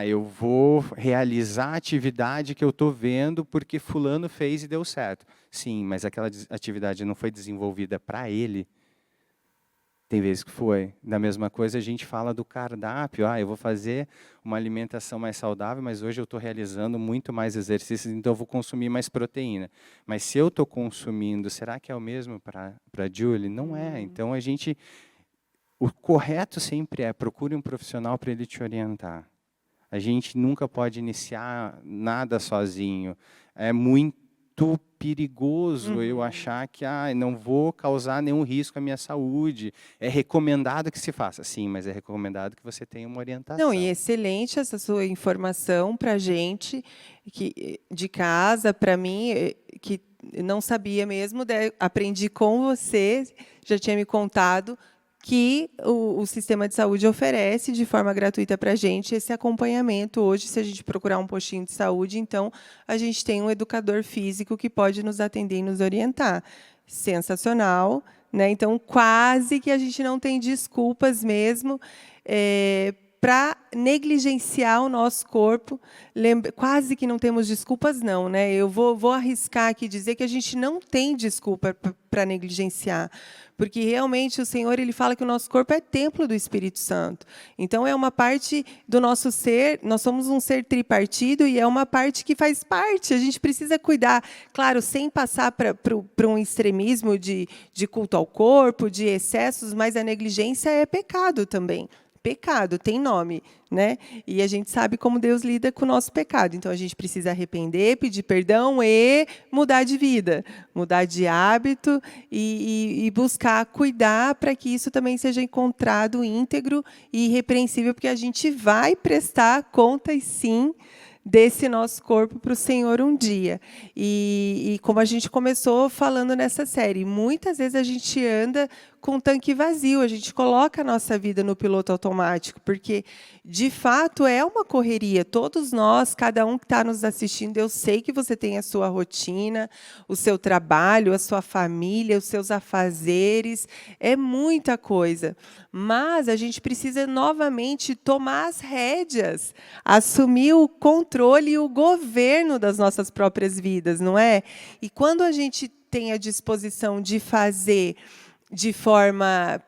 eu vou realizar a atividade que eu estou vendo porque fulano fez e deu certo. Sim, mas aquela atividade não foi desenvolvida para ele. Tem vezes que foi. Da mesma coisa, a gente fala do cardápio. Eu vou fazer uma alimentação mais saudável, mas hoje eu estou realizando muito mais exercícios, então eu vou consumir mais proteína. Mas se eu estou consumindo, será que é o mesmo para a Julie? Não é. Então, o correto sempre procure um profissional para ele te orientar. A gente nunca pode iniciar nada sozinho. É muito perigoso eu achar que não vou causar nenhum risco à minha saúde. É recomendado que se faça. Sim, mas é recomendado que você tenha uma orientação. Não, e excelente essa sua informação para a gente, de casa, para mim, que não sabia mesmo, aprendi com você, já tinha me contado, que o sistema de saúde oferece de forma gratuita para a gente esse acompanhamento. Hoje, se a gente procurar um postinho de saúde, então, a gente tem um educador físico que pode nos atender e nos orientar. Sensacional, né? Então, quase que a gente não tem desculpas mesmo para negligenciar o nosso corpo. Quase que não temos desculpas, não, né? Eu vou arriscar aqui dizer que a gente não tem desculpa para negligenciar, porque realmente o Senhor ele fala que o nosso corpo é templo do Espírito Santo. Então é uma parte do nosso ser, nós somos um ser tripartido e é uma parte que faz parte. A gente precisa cuidar, claro, sem passar para um extremismo de culto ao corpo, de excessos, mas a negligência é pecado também. Pecado, tem nome, né? E a gente sabe como Deus lida com o nosso pecado. Então, a gente precisa arrepender, pedir perdão e mudar de vida, mudar de hábito e buscar cuidar para que isso também seja encontrado íntegro e irrepreensível, porque a gente vai prestar contas, sim, desse nosso corpo para o Senhor um dia. E como a gente começou falando nessa série, muitas vezes a gente anda com o tanque vazio, a gente coloca a nossa vida no piloto automático, porque, de fato, é uma correria. Todos nós, cada um que está nos assistindo, eu sei que você tem a sua rotina, o seu trabalho, a sua família, os seus afazeres, é muita coisa. Mas a gente precisa, novamente, tomar as rédeas, assumir o controle e o governo das nossas próprias vidas, não é? E quando a gente tem a disposição de fazer de forma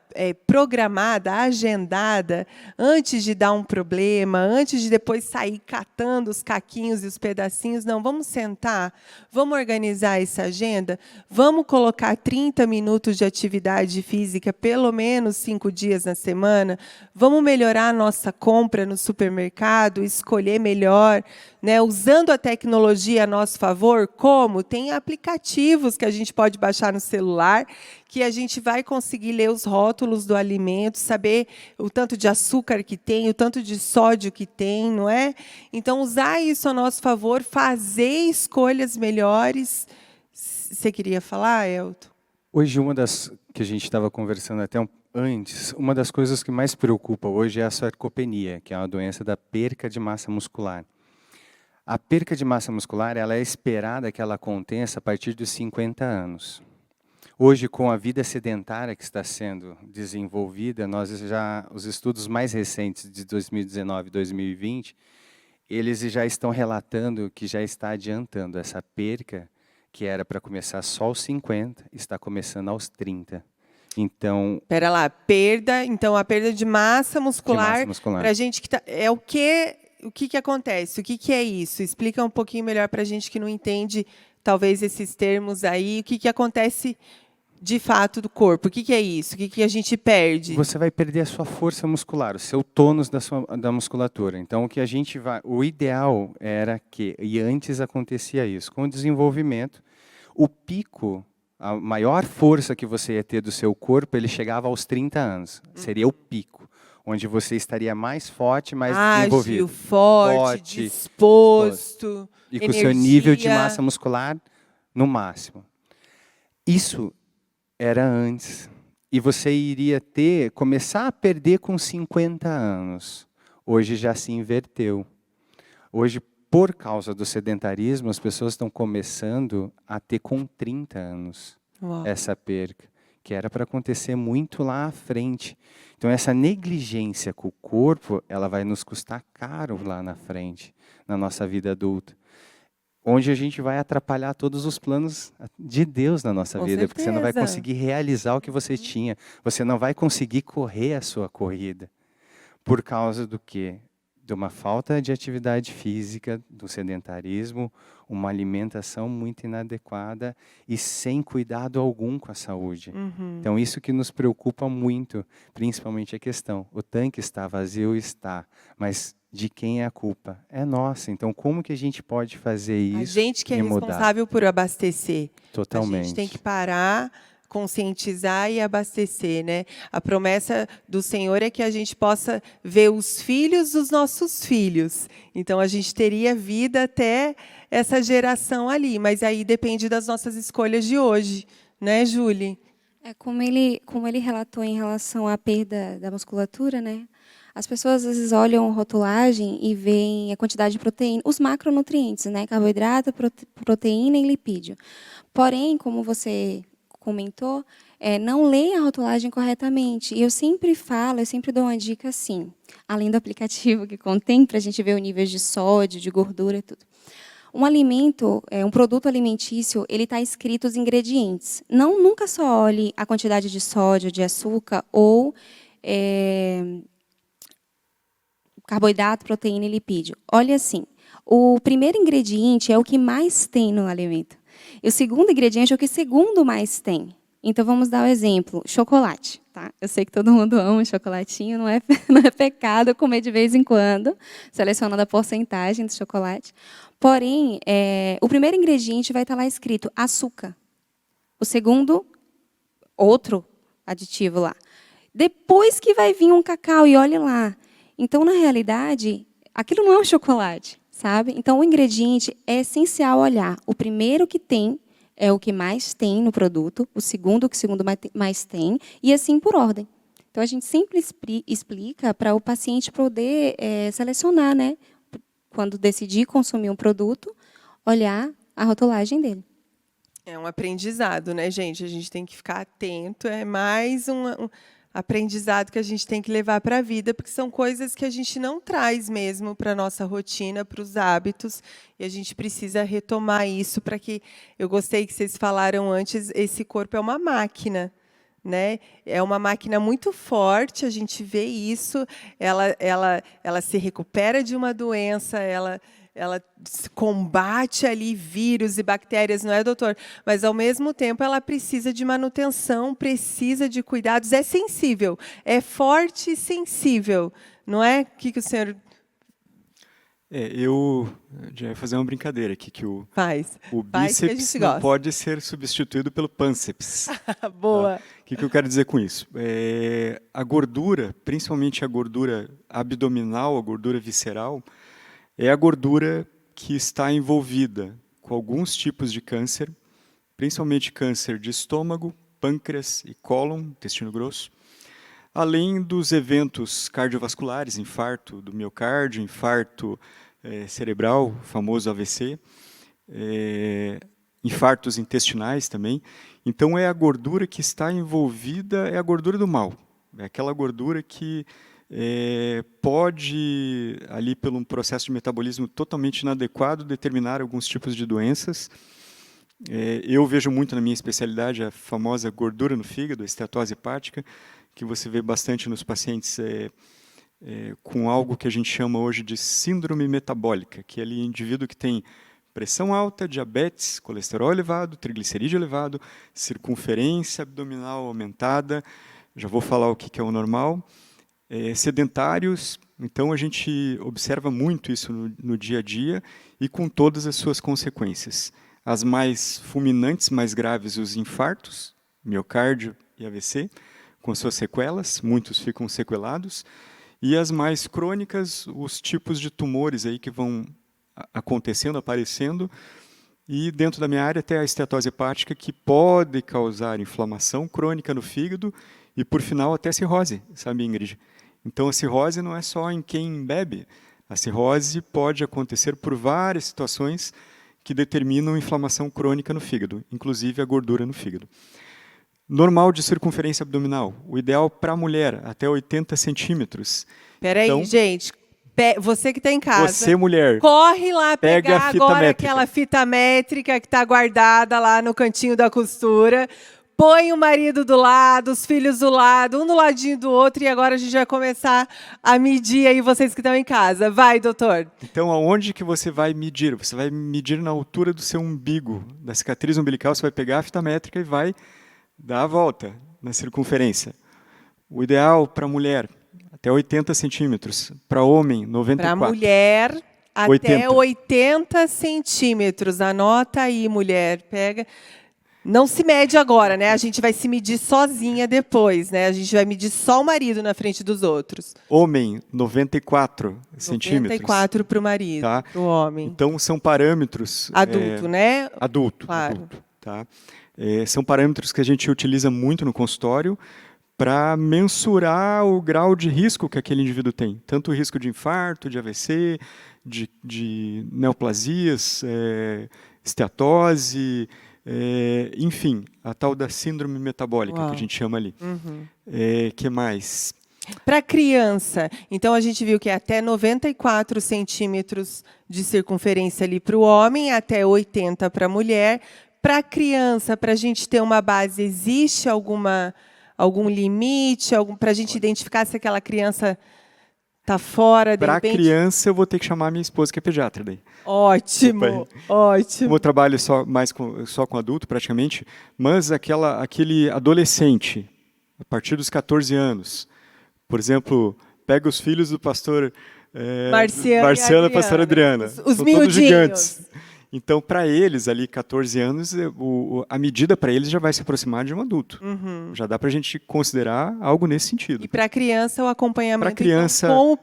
programada, agendada, antes de dar um problema, antes de depois sair catando os caquinhos e os pedacinhos. Não, vamos sentar, vamos organizar essa agenda, vamos colocar 30 minutos de atividade física, pelo menos 5 dias na semana, vamos melhorar a nossa compra no supermercado, escolher melhor, né, usando a tecnologia a nosso favor. Como? Tem aplicativos que a gente pode baixar no celular, que a gente vai conseguir ler os rótulos do alimento, saber o tanto de açúcar que tem, o tanto de sódio que tem, não é? Então, usar isso a nosso favor, fazer escolhas melhores. Você queria falar, Elton? Hoje, uma das que a gente estava conversando até antes, uma das coisas que mais preocupa hoje é a sarcopenia, que é uma doença da perca de massa muscular. A perca de massa muscular ela é esperada que ela aconteça a partir dos 50 anos. Hoje, com a vida sedentária que está sendo desenvolvida, os estudos mais recentes de 2019 e 2020, eles já estão relatando que já está adiantando essa perca, que era para começar só aos 50, está começando aos 30. Então, Pera lá, então a perda de massa muscular, muscular. para a gente que é o que acontece? O que é isso? Explica um pouquinho melhor para a gente que não entende, talvez, esses termos aí. O que acontece de fato do corpo? O que é isso? O que a gente perde? Você vai perder a sua força muscular, o seu tônus da musculatura. Então, o ideal era que, e antes acontecia isso, com o desenvolvimento, o pico, a maior força que você ia ter do seu corpo, ele chegava aos 30 anos. Seria o pico, onde você estaria mais forte, mais desenvolvido. Ágil, forte, disposto, e com o seu nível de massa muscular no máximo. Isso era antes. E você iria começar a perder com 50 anos. Hoje já se inverteu. Hoje, por causa do sedentarismo, as pessoas estão começando a ter com 30 anos essa perca, que era para acontecer muito lá à frente. Então, essa negligência com o corpo, ela vai nos custar caro lá na frente, na nossa vida adulta. Onde a gente vai atrapalhar todos os planos de Deus na nossa vida, porque você não vai conseguir realizar o que você tinha, você não vai conseguir correr a sua corrida. Por causa do quê? De uma falta de atividade física, do sedentarismo, uma alimentação muito inadequada e sem cuidado algum com a saúde. Então, isso que nos preocupa muito, principalmente a questão, o tanque está vazio, está, mas de quem é a culpa? É nossa. Então, como que a gente pode fazer isso? A gente que é responsável por abastecer. Totalmente. A gente tem que parar, conscientizar e abastecer, né? A promessa do Senhor é que a gente possa ver os filhos dos nossos filhos. Então, a gente teria vida até essa geração ali, mas aí depende das nossas escolhas de hoje, né, Julie? Como ele relatou em relação à perda da musculatura, né? As pessoas às vezes olham a rotulagem e veem a quantidade de proteína, os macronutrientes, né? Carboidrato, proteína e lipídio. Porém, como você comentou, não leem a rotulagem corretamente. E eu sempre dou uma dica assim, além do aplicativo que contém, para a gente ver o nível de sódio, de gordura e tudo. Um alimento, um produto alimentício, ele está escrito os ingredientes. Nunca só olhe a quantidade de sódio, de açúcar ou carboidrato, proteína e lipídio. Olha assim, o primeiro ingrediente é o que mais tem no alimento. E o segundo ingrediente é o que segundo mais tem. Então, vamos dar o exemplo, chocolate. Tá? Eu sei que todo mundo ama chocolatinho, não é pecado comer de vez em quando, selecionando a porcentagem do chocolate. Porém, o primeiro ingrediente vai estar lá escrito açúcar. O segundo, outro aditivo lá. Depois que vai vir um cacau, e olhe lá. Então, na realidade, aquilo não é um chocolate, sabe? Então, o ingrediente é essencial olhar. O primeiro que tem é o que mais tem no produto, o segundo que o segundo mais tem, e assim por ordem. Então, a gente sempre explica para o paciente poder selecionar, né? Quando decidir consumir um produto, olhar a rotulagem dele. É um aprendizado, né, gente? A gente tem que ficar atento, é mais um aprendizado que a gente tem que levar para a vida, porque são coisas que a gente não traz mesmo para a nossa rotina, para os hábitos, e a gente precisa retomar isso para que, eu gostei que vocês falaram antes, esse corpo é uma máquina, né? É uma máquina muito forte, a gente vê isso, ela se recupera de uma doença, ela combate ali vírus e bactérias, não é, doutor? Mas, ao mesmo tempo, ela precisa de manutenção, precisa de cuidados, é sensível, é forte e sensível, não é? O que o senhor... Eu já ia fazer uma brincadeira aqui, que o bíceps não pode ser substituído pelo pânceps. Boa. Tá? O que eu quero dizer com isso? A gordura, principalmente a gordura abdominal, a gordura visceral, é a gordura que está envolvida com alguns tipos de câncer, principalmente câncer de estômago, pâncreas e cólon, intestino grosso, além dos eventos cardiovasculares, infarto do miocárdio, infarto cerebral, famoso AVC, infartos intestinais também. Então, é a gordura que está envolvida, é a gordura do mal, é aquela gordura que pode, ali pelo processo de metabolismo totalmente inadequado, determinar alguns tipos de doenças. Eu vejo muito na minha especialidade a famosa gordura no fígado, a esteatose hepática, que você vê bastante nos pacientes com algo que a gente chama hoje de síndrome metabólica, que é ali indivíduo que tem pressão alta, diabetes, colesterol elevado, triglicerídeo elevado, circunferência abdominal aumentada, já vou falar o que é o normal, sedentários. Então a gente observa muito isso no dia a dia e com todas as suas consequências. As mais fulminantes, mais graves, os infartos, miocárdio e AVC, com suas sequelas, muitos ficam sequelados, e as mais crônicas, os tipos de tumores aí que vão acontecendo, aparecendo, e dentro da minha área até a esteatose hepática, que pode causar inflamação crônica no fígado e, por final, até cirrose, sabe, Ingrid? Então, a cirrose não é só em quem bebe. A cirrose pode acontecer por várias situações que determinam inflamação crônica no fígado, inclusive a gordura no fígado. Normal de circunferência abdominal, o ideal para a mulher, até 80 centímetros. Peraí, Então, gente. Você que está em casa. Você, mulher, corre lá pega pegar a fita agora métrica. aquela fita métrica que está guardada lá no cantinho da costura. Põe o marido do lado, os filhos do lado, um do ladinho do outro, e agora a gente vai começar a medir aí vocês que estão em casa. Vai, doutor. Então, aonde que você vai medir? Você vai medir na altura do seu umbigo, da cicatriz umbilical, você vai pegar a fita métrica e vai dar a volta na circunferência. O ideal para mulher, até 80 centímetros. Para homem, 94. Para mulher, até 80. 80 centímetros. Anota aí, mulher. Pega. Não se mede agora, né? A gente vai se medir sozinha depois, né? A gente vai medir só o marido na frente dos outros. Homem, 94 centímetros. 94 para o marido, Tá? para o homem. Então, são parâmetros... Adulto, né? Adulto. Claro. Adulto, tá? São parâmetros que a gente utiliza muito no consultório para mensurar o grau de risco que aquele indivíduo tem. Tanto o risco de infarto, de AVC, de neoplasias, esteatose... enfim, a tal da síndrome metabólica, Uau. que a gente chama ali. Que mais? Para criança, então a gente viu que é até 94 centímetros de circunferência ali para o homem, até 80 para a mulher. Para criança, para a gente ter uma base, existe algum limite, para a gente identificar se aquela criança está fora, de Para repente? criança, eu vou ter que chamar minha esposa, que é pediatra daí. Ótimo, ótimo. Como eu trabalho só com adulto, praticamente, mas aquele adolescente, a partir dos 14 anos, por exemplo, pega os filhos do pastor Marciano e pastora Adriana. Os São todos miudinhos. gigantes. Então, para eles, ali, 14 anos, a medida para eles já vai se aproximar de um adulto. Já dá para a gente considerar algo nesse sentido. E para a criança, o acompanhamento Para criança, então, com o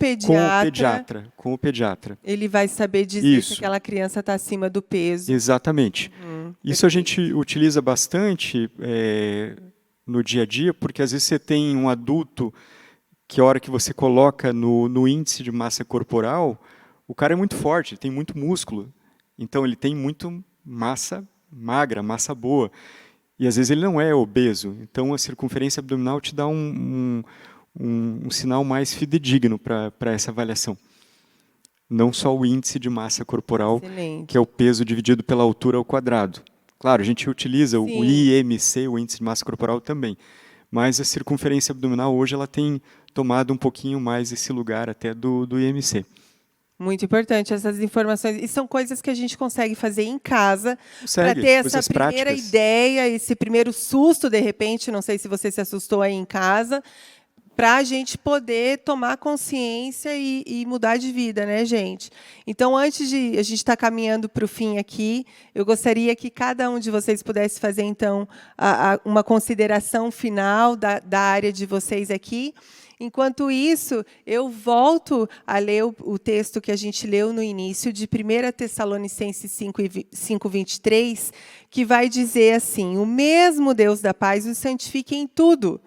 com o pediatra. ele vai saber dizer Isso. se aquela criança está acima do peso. Exatamente. Isso a gente utiliza bastante no dia a dia, porque às vezes você tem um adulto que a hora que você coloca no índice de massa corporal, o cara é muito forte, tem muito músculo. Então, ele tem muito massa magra, massa boa. E, às vezes, ele não é obeso. Então, a circunferência abdominal te dá um sinal mais fidedigno para essa avaliação. Não só o índice de massa corporal, Excelente. que é o peso dividido pela altura ao quadrado. Claro, a gente utiliza Sim. o IMC, o índice de massa corporal também. Mas a circunferência abdominal, hoje, ela tem tomado um pouquinho mais esse lugar até do IMC. Muito importante essas informações. E são coisas que a gente consegue fazer em casa para Consegue, ter essa coisas primeira práticas. ideia, esse primeiro susto, de repente, não sei se você se assustou aí em casa, para a gente poder tomar consciência e mudar de vida, né, gente? Então, antes de a gente estar caminhando para o fim aqui, eu gostaria que cada um de vocês pudesse fazer, então, uma consideração final da área de vocês aqui. Enquanto isso, eu volto a ler o texto que a gente leu no início, de 1 Tessalonicenses 5:23, que vai dizer assim: o mesmo Deus da paz os santifique em tudo,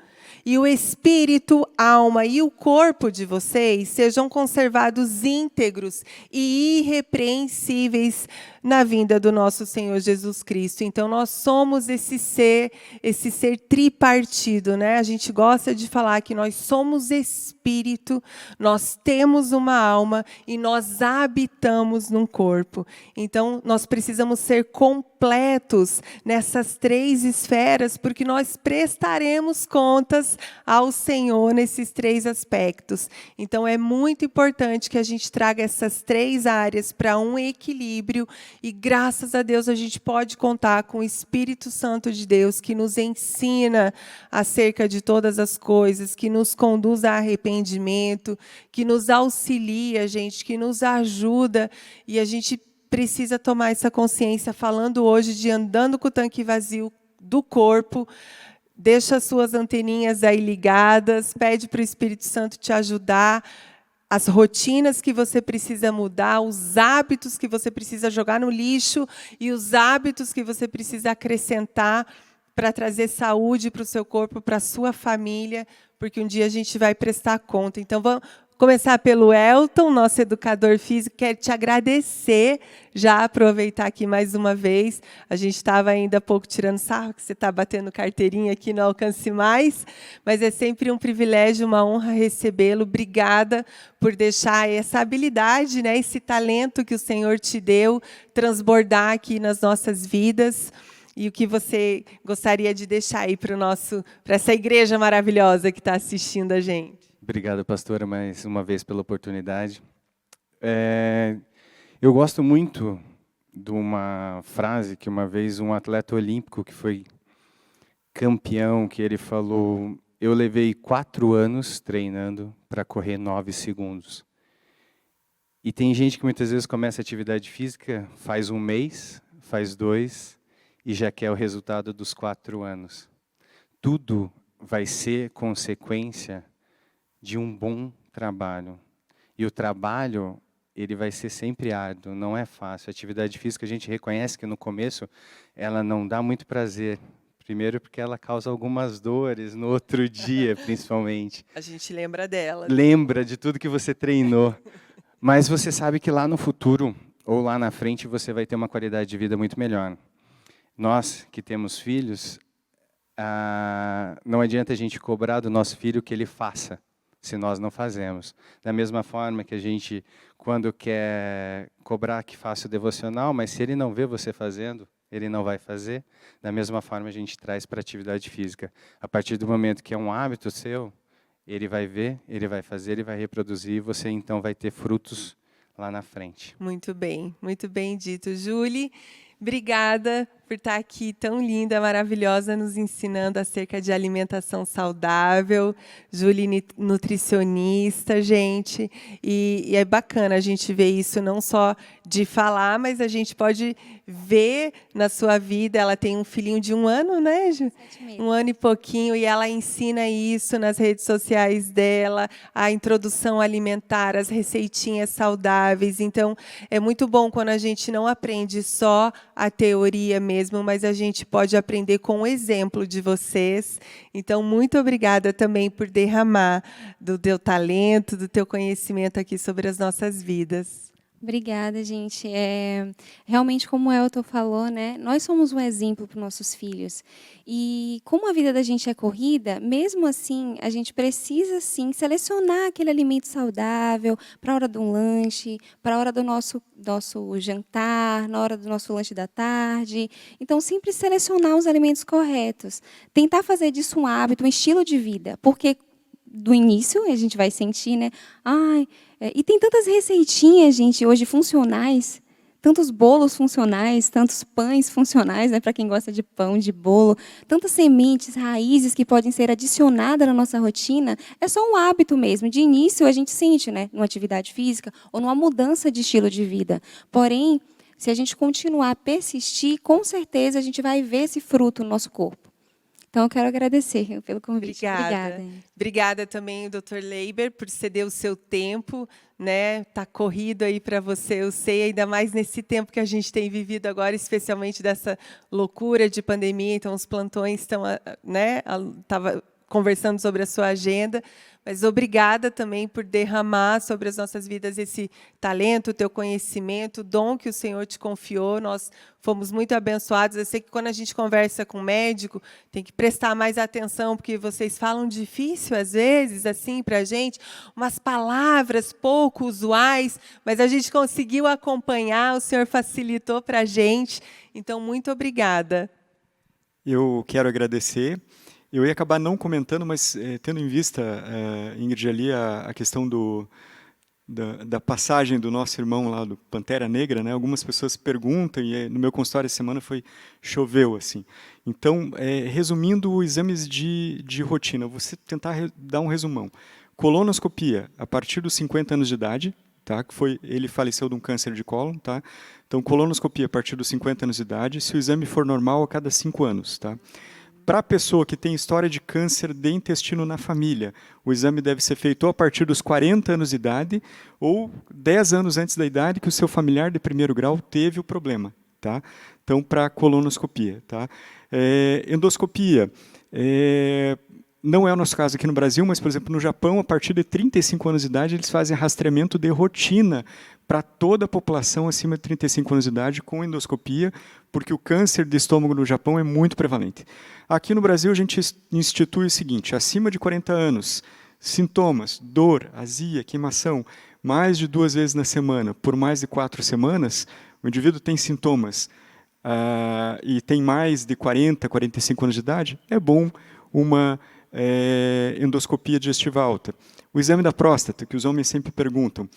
e o espírito, alma e o corpo de vocês sejam conservados íntegros e irrepreensíveis na vinda do nosso Senhor Jesus Cristo. Então, nós somos esse ser tripartido, né? A gente gosta de falar que nós somos espírito, nós temos uma alma e nós habitamos num corpo. Então, nós precisamos ser completos completos nessas 3 esferas, porque nós prestaremos contas ao Senhor nesses 3 aspectos. Então, é muito importante que a gente traga essas 3 áreas para um equilíbrio, e graças a Deus a gente pode contar com o Espírito Santo de Deus, que nos ensina acerca de todas as coisas, que nos conduz a arrependimento, que nos auxilia, gente, que nos ajuda, e a gente precisa tomar essa consciência, falando hoje de andando com o tanque vazio do corpo. Deixa as suas anteninhas aí ligadas, pede para o Espírito Santo te ajudar, as rotinas que você precisa mudar, os hábitos que você precisa jogar no lixo e os hábitos que você precisa acrescentar para trazer saúde para o seu corpo, para a sua família, porque um dia a gente vai prestar conta. Então, vamos começar pelo Elton, nosso educador físico. Quero te agradecer, já aproveitar aqui mais uma vez. A gente estava ainda há pouco tirando sarro, que você está batendo carteirinha aqui no Alcance Mais, mas é sempre um privilégio, uma honra recebê-lo. Obrigada por deixar essa habilidade, né, esse talento que o Senhor te deu, transbordar aqui nas nossas vidas. E o que você gostaria de deixar aí para essa igreja maravilhosa que está assistindo a gente? Obrigado, pastora, mais uma vez pela oportunidade. Eu gosto muito de uma frase que uma vez um atleta olímpico que foi campeão, que ele falou: eu levei 4 anos treinando para correr 9 segundos. E tem gente que muitas vezes começa a atividade física, faz 1 mês, faz 2 e já quer o resultado dos 4 anos. Tudo vai ser consequência de um bom trabalho. E o trabalho, ele vai ser sempre árduo, não é fácil. A atividade física, a gente reconhece que no começo ela não dá muito prazer. Primeiro porque ela causa algumas dores no outro dia, principalmente. A gente lembra dela. Lembra de tudo que você treinou. Mas você sabe que lá no futuro, ou lá na frente, você vai ter uma qualidade de vida muito melhor. Nós que temos filhos, não adianta a gente cobrar do nosso filho que ele faça, se nós não fazemos. Da mesma forma que a gente, quando quer cobrar que faça o devocional, mas se ele não vê você fazendo, ele não vai fazer. Da mesma forma a gente traz para a atividade física. A partir do momento que é um hábito seu, ele vai ver, ele vai fazer, ele vai reproduzir, e você então vai ter frutos lá na frente. Muito bem dito, Julie. Obrigada por estar aqui, tão linda, maravilhosa, nos ensinando acerca de alimentação saudável. Julie, nutricionista, gente. E é bacana a gente ver isso, não só de falar, mas a gente pode ver na sua vida. Ela tem um filhinho de 1 ano, né, Ju? 7 meses. 1 ano e pouquinho, e ela ensina isso nas redes sociais dela, a introdução alimentar, as receitinhas saudáveis. Então, é muito bom quando a gente não aprende só a teoria mesmo, mas a gente pode aprender com o exemplo de vocês. Então, muito obrigada também por derramar do teu talento, do teu conhecimento aqui sobre as nossas vidas. Obrigada, gente. Realmente, como o Elton falou, né, nós somos um exemplo para os nossos filhos. E como a vida da gente é corrida, mesmo assim, a gente precisa, sim, selecionar aquele alimento saudável para a hora do lanche, para a hora do nosso jantar, na hora do nosso lanche da tarde. Então, sempre selecionar os alimentos corretos. Tentar fazer disso um hábito, um estilo de vida. Porque do início a gente vai sentir, né? E tem tantas receitinhas, gente, hoje funcionais, tantos bolos funcionais, tantos pães funcionais, né, para quem gosta de pão, de bolo, tantas sementes, raízes que podem ser adicionadas na nossa rotina. É só um hábito mesmo. De início a gente sente, né, numa atividade física ou numa mudança de estilo de vida. Porém, se a gente continuar a persistir, com certeza a gente vai ver esse fruto no nosso corpo. Então, eu quero agradecer pelo convite. Obrigada. Obrigada também, Dr. Leiber, por ceder o seu tempo, né? Tá corrido aí para você, eu sei, ainda mais nesse tempo que a gente tem vivido agora, especialmente dessa loucura de pandemia. Então, os plantões estão, né? conversando sobre a sua agenda, mas obrigada também por derramar sobre as nossas vidas esse talento, o teu conhecimento, o dom que o Senhor te confiou. Nós fomos muito abençoados. Eu sei que quando a gente conversa com um médico, tem que prestar mais atenção, porque vocês falam difícil, às vezes, assim, para a gente, umas palavras pouco usuais, mas a gente conseguiu acompanhar, o Senhor facilitou para a gente. Então, muito obrigada. Eu quero agradecer. Eu ia acabar não comentando, mas tendo em vista, Ingrid, ali a questão da passagem do nosso irmão lá, do Pantera Negra, né? Algumas pessoas perguntam, e no meu consultório essa semana choveu, assim. Então, resumindo exames de rotina, vou tentar dar um resumão. Colonoscopia, a partir dos 50 anos de idade, tá? Ele faleceu de um câncer de cólon, tá? Então, colonoscopia a partir dos 50 anos de idade, se o exame for normal, a cada 5 anos, tá? Para a pessoa que tem história de câncer de intestino na família, o exame deve ser feito ou a partir dos 40 anos de idade ou 10 anos antes da idade que o seu familiar de primeiro grau teve o problema. Tá? Então, para colonoscopia. Tá? Endoscopia. Não é o nosso caso aqui no Brasil, mas, por exemplo, no Japão, a partir de 35 anos de idade, eles fazem rastreamento de rotina para toda a população acima de 35 anos de idade com endoscopia, porque o câncer de estômago no Japão é muito prevalente. Aqui no Brasil, a gente institui o seguinte: acima de 40 anos, sintomas, dor, azia, queimação, mais de 2 vezes na semana, por mais de 4 semanas, o indivíduo tem sintomas e tem mais de 40, 45 anos de idade, é bom uma endoscopia digestiva alta. O exame da próstata, que os homens sempre perguntam,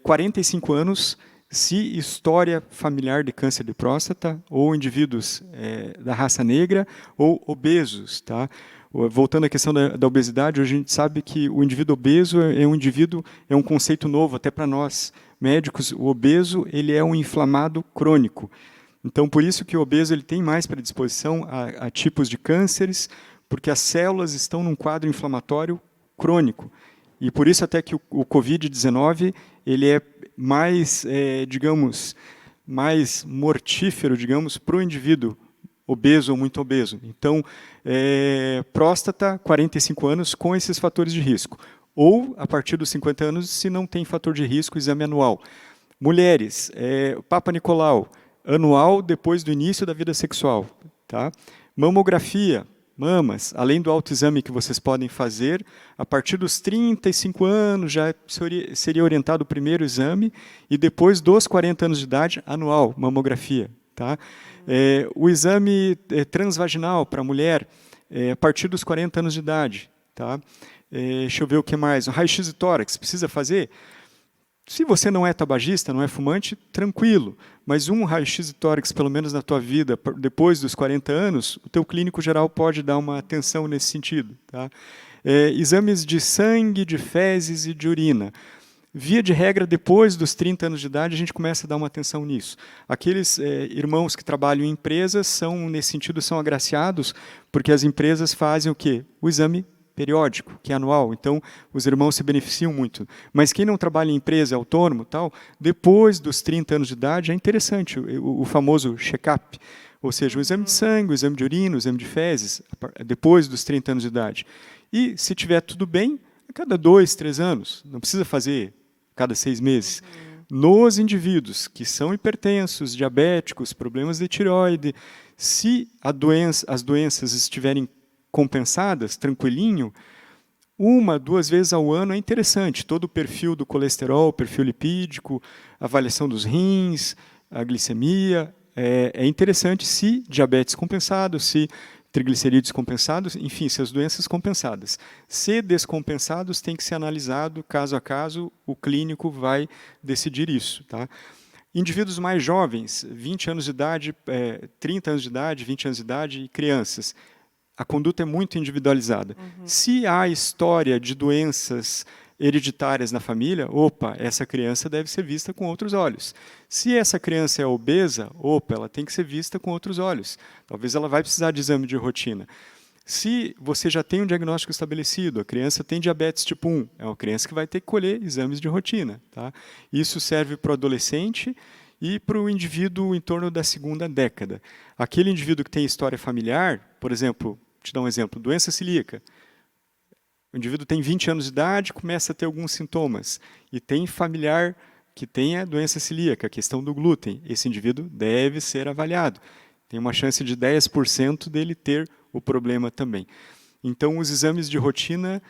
45 anos, se história familiar de câncer de próstata, ou indivíduos da raça negra, ou obesos. Tá? Voltando à questão da obesidade, hoje a gente sabe que o indivíduo obeso é um conceito novo até para nós, médicos. O obeso ele é um inflamado crônico. Então, por isso que o obeso ele tem mais predisposição a tipos de cânceres, porque as células estão num quadro inflamatório crônico. E por isso até que o Covid-19 ele é mais, mais mortífero, para o indivíduo obeso ou muito obeso. Então, próstata, 45 anos, com esses fatores de risco. Ou, a partir dos 50 anos, se não tem fator de risco, exame anual. Mulheres, Papa Nicolau, anual depois do início da vida sexual. Tá? Mamografia, mamas, além do autoexame que vocês podem fazer, a partir dos 35 anos já seria orientado o primeiro exame, e depois dos 40 anos de idade, anual, mamografia. Tá? O exame transvaginal para a mulher, a partir dos 40 anos de idade. Tá? Deixa eu ver o que mais. O raio-x de tórax, precisa fazer? Se você não é tabagista, não é fumante, tranquilo. Mas um raio-x de tórax, pelo menos na tua vida, depois dos 40 anos, o teu clínico geral pode dar uma atenção nesse sentido. Tá? Exames de sangue, de fezes e de urina. Via de regra, depois dos 30 anos de idade, a gente começa a dar uma atenção nisso. Aqueles irmãos que trabalham em empresas, nesse sentido, são agraciados, porque as empresas fazem o quê? O exame periódico, que é anual. Então, os irmãos se beneficiam muito. Mas quem não trabalha em empresa, é autônomo, depois dos 30 anos de idade, é interessante o famoso check-up, ou seja, o exame de sangue, o exame de urina, o exame de fezes, depois dos 30 anos de idade. E, se tiver tudo bem, a cada 2, 3 anos, não precisa fazer cada 6 meses. Nos indivíduos que são hipertensos, diabéticos, problemas de tireoide, se as doenças estiverem compensadas, tranquilinho, 1, 2 vezes ao ano é interessante. Todo o perfil do colesterol, perfil lipídico, avaliação dos rins, a glicemia, é interessante se diabetes compensado, se triglicerídeos compensados, enfim, se as doenças compensadas. Se descompensados, tem que ser analisado caso a caso, o clínico vai decidir isso. Tá? Indivíduos mais jovens, 20 anos de idade, 30 anos de idade, 20 anos de idade e crianças, a conduta é muito individualizada. Se há história de doenças hereditárias na família, essa criança deve ser vista com outros olhos. Se essa criança é obesa, ela tem que ser vista com outros olhos. Talvez ela vai precisar de exame de rotina. Se você já tem um diagnóstico estabelecido, a criança tem diabetes tipo 1, é uma criança que vai ter que colher exames de rotina. Tá? Isso serve para o adolescente e para o indivíduo em torno da segunda década. Aquele indivíduo que tem história familiar, por exemplo, te dar um exemplo, doença celíaca. O indivíduo tem 20 anos de idade, começa a ter alguns sintomas, e tem familiar que tenha doença celíaca, a questão do glúten. Esse indivíduo deve ser avaliado. Tem uma chance de 10% dele ter o problema também. Então, os exames de rotina,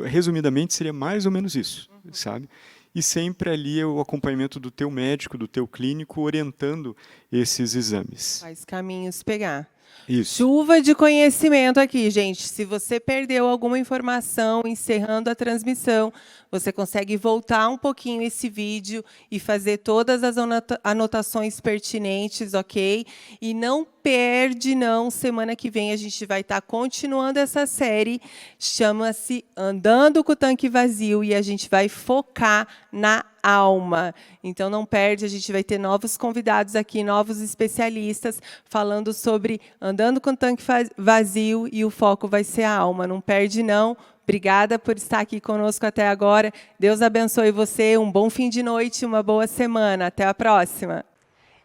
resumidamente, seria mais ou menos isso, sabe? E sempre ali o acompanhamento do teu médico, do teu clínico, orientando esses exames. Quais caminhos pegar. Isso. Chuva de conhecimento aqui, gente. Se você perdeu alguma informação encerrando a transmissão, você consegue voltar um pouquinho esse vídeo e fazer todas as anotações pertinentes, ok? E não perde, não. Semana que vem a gente vai estar continuando essa série. Chama-se Andando com o Tanque Vazio e a gente vai focar na alma. Então, não perde, a gente vai ter novos convidados aqui, novos especialistas, falando sobre andando com o tanque vazio e o foco vai ser a alma. Não perde, não. Obrigada por estar aqui conosco até agora. Deus abençoe você, um bom fim de noite, uma boa semana. Até a próxima.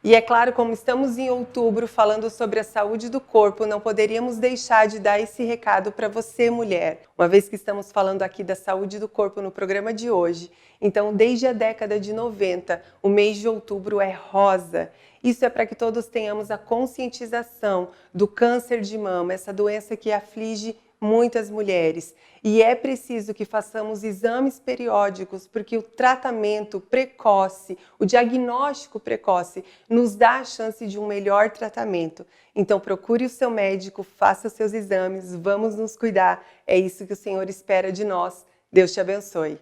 E é claro, como estamos em outubro falando sobre a saúde do corpo, não poderíamos deixar de dar esse recado para você, mulher. Uma vez que estamos falando aqui da saúde do corpo no programa de hoje, então desde a década de 90, o mês de outubro é rosa. Isso é para que todos tenhamos a conscientização do câncer de mama, essa doença que aflige muitas mulheres. E é preciso que façamos exames periódicos, porque o tratamento precoce, o diagnóstico precoce, nos dá a chance de um melhor tratamento. Então procure o seu médico, faça os seus exames, vamos nos cuidar. É isso que o Senhor espera de nós. Deus te abençoe.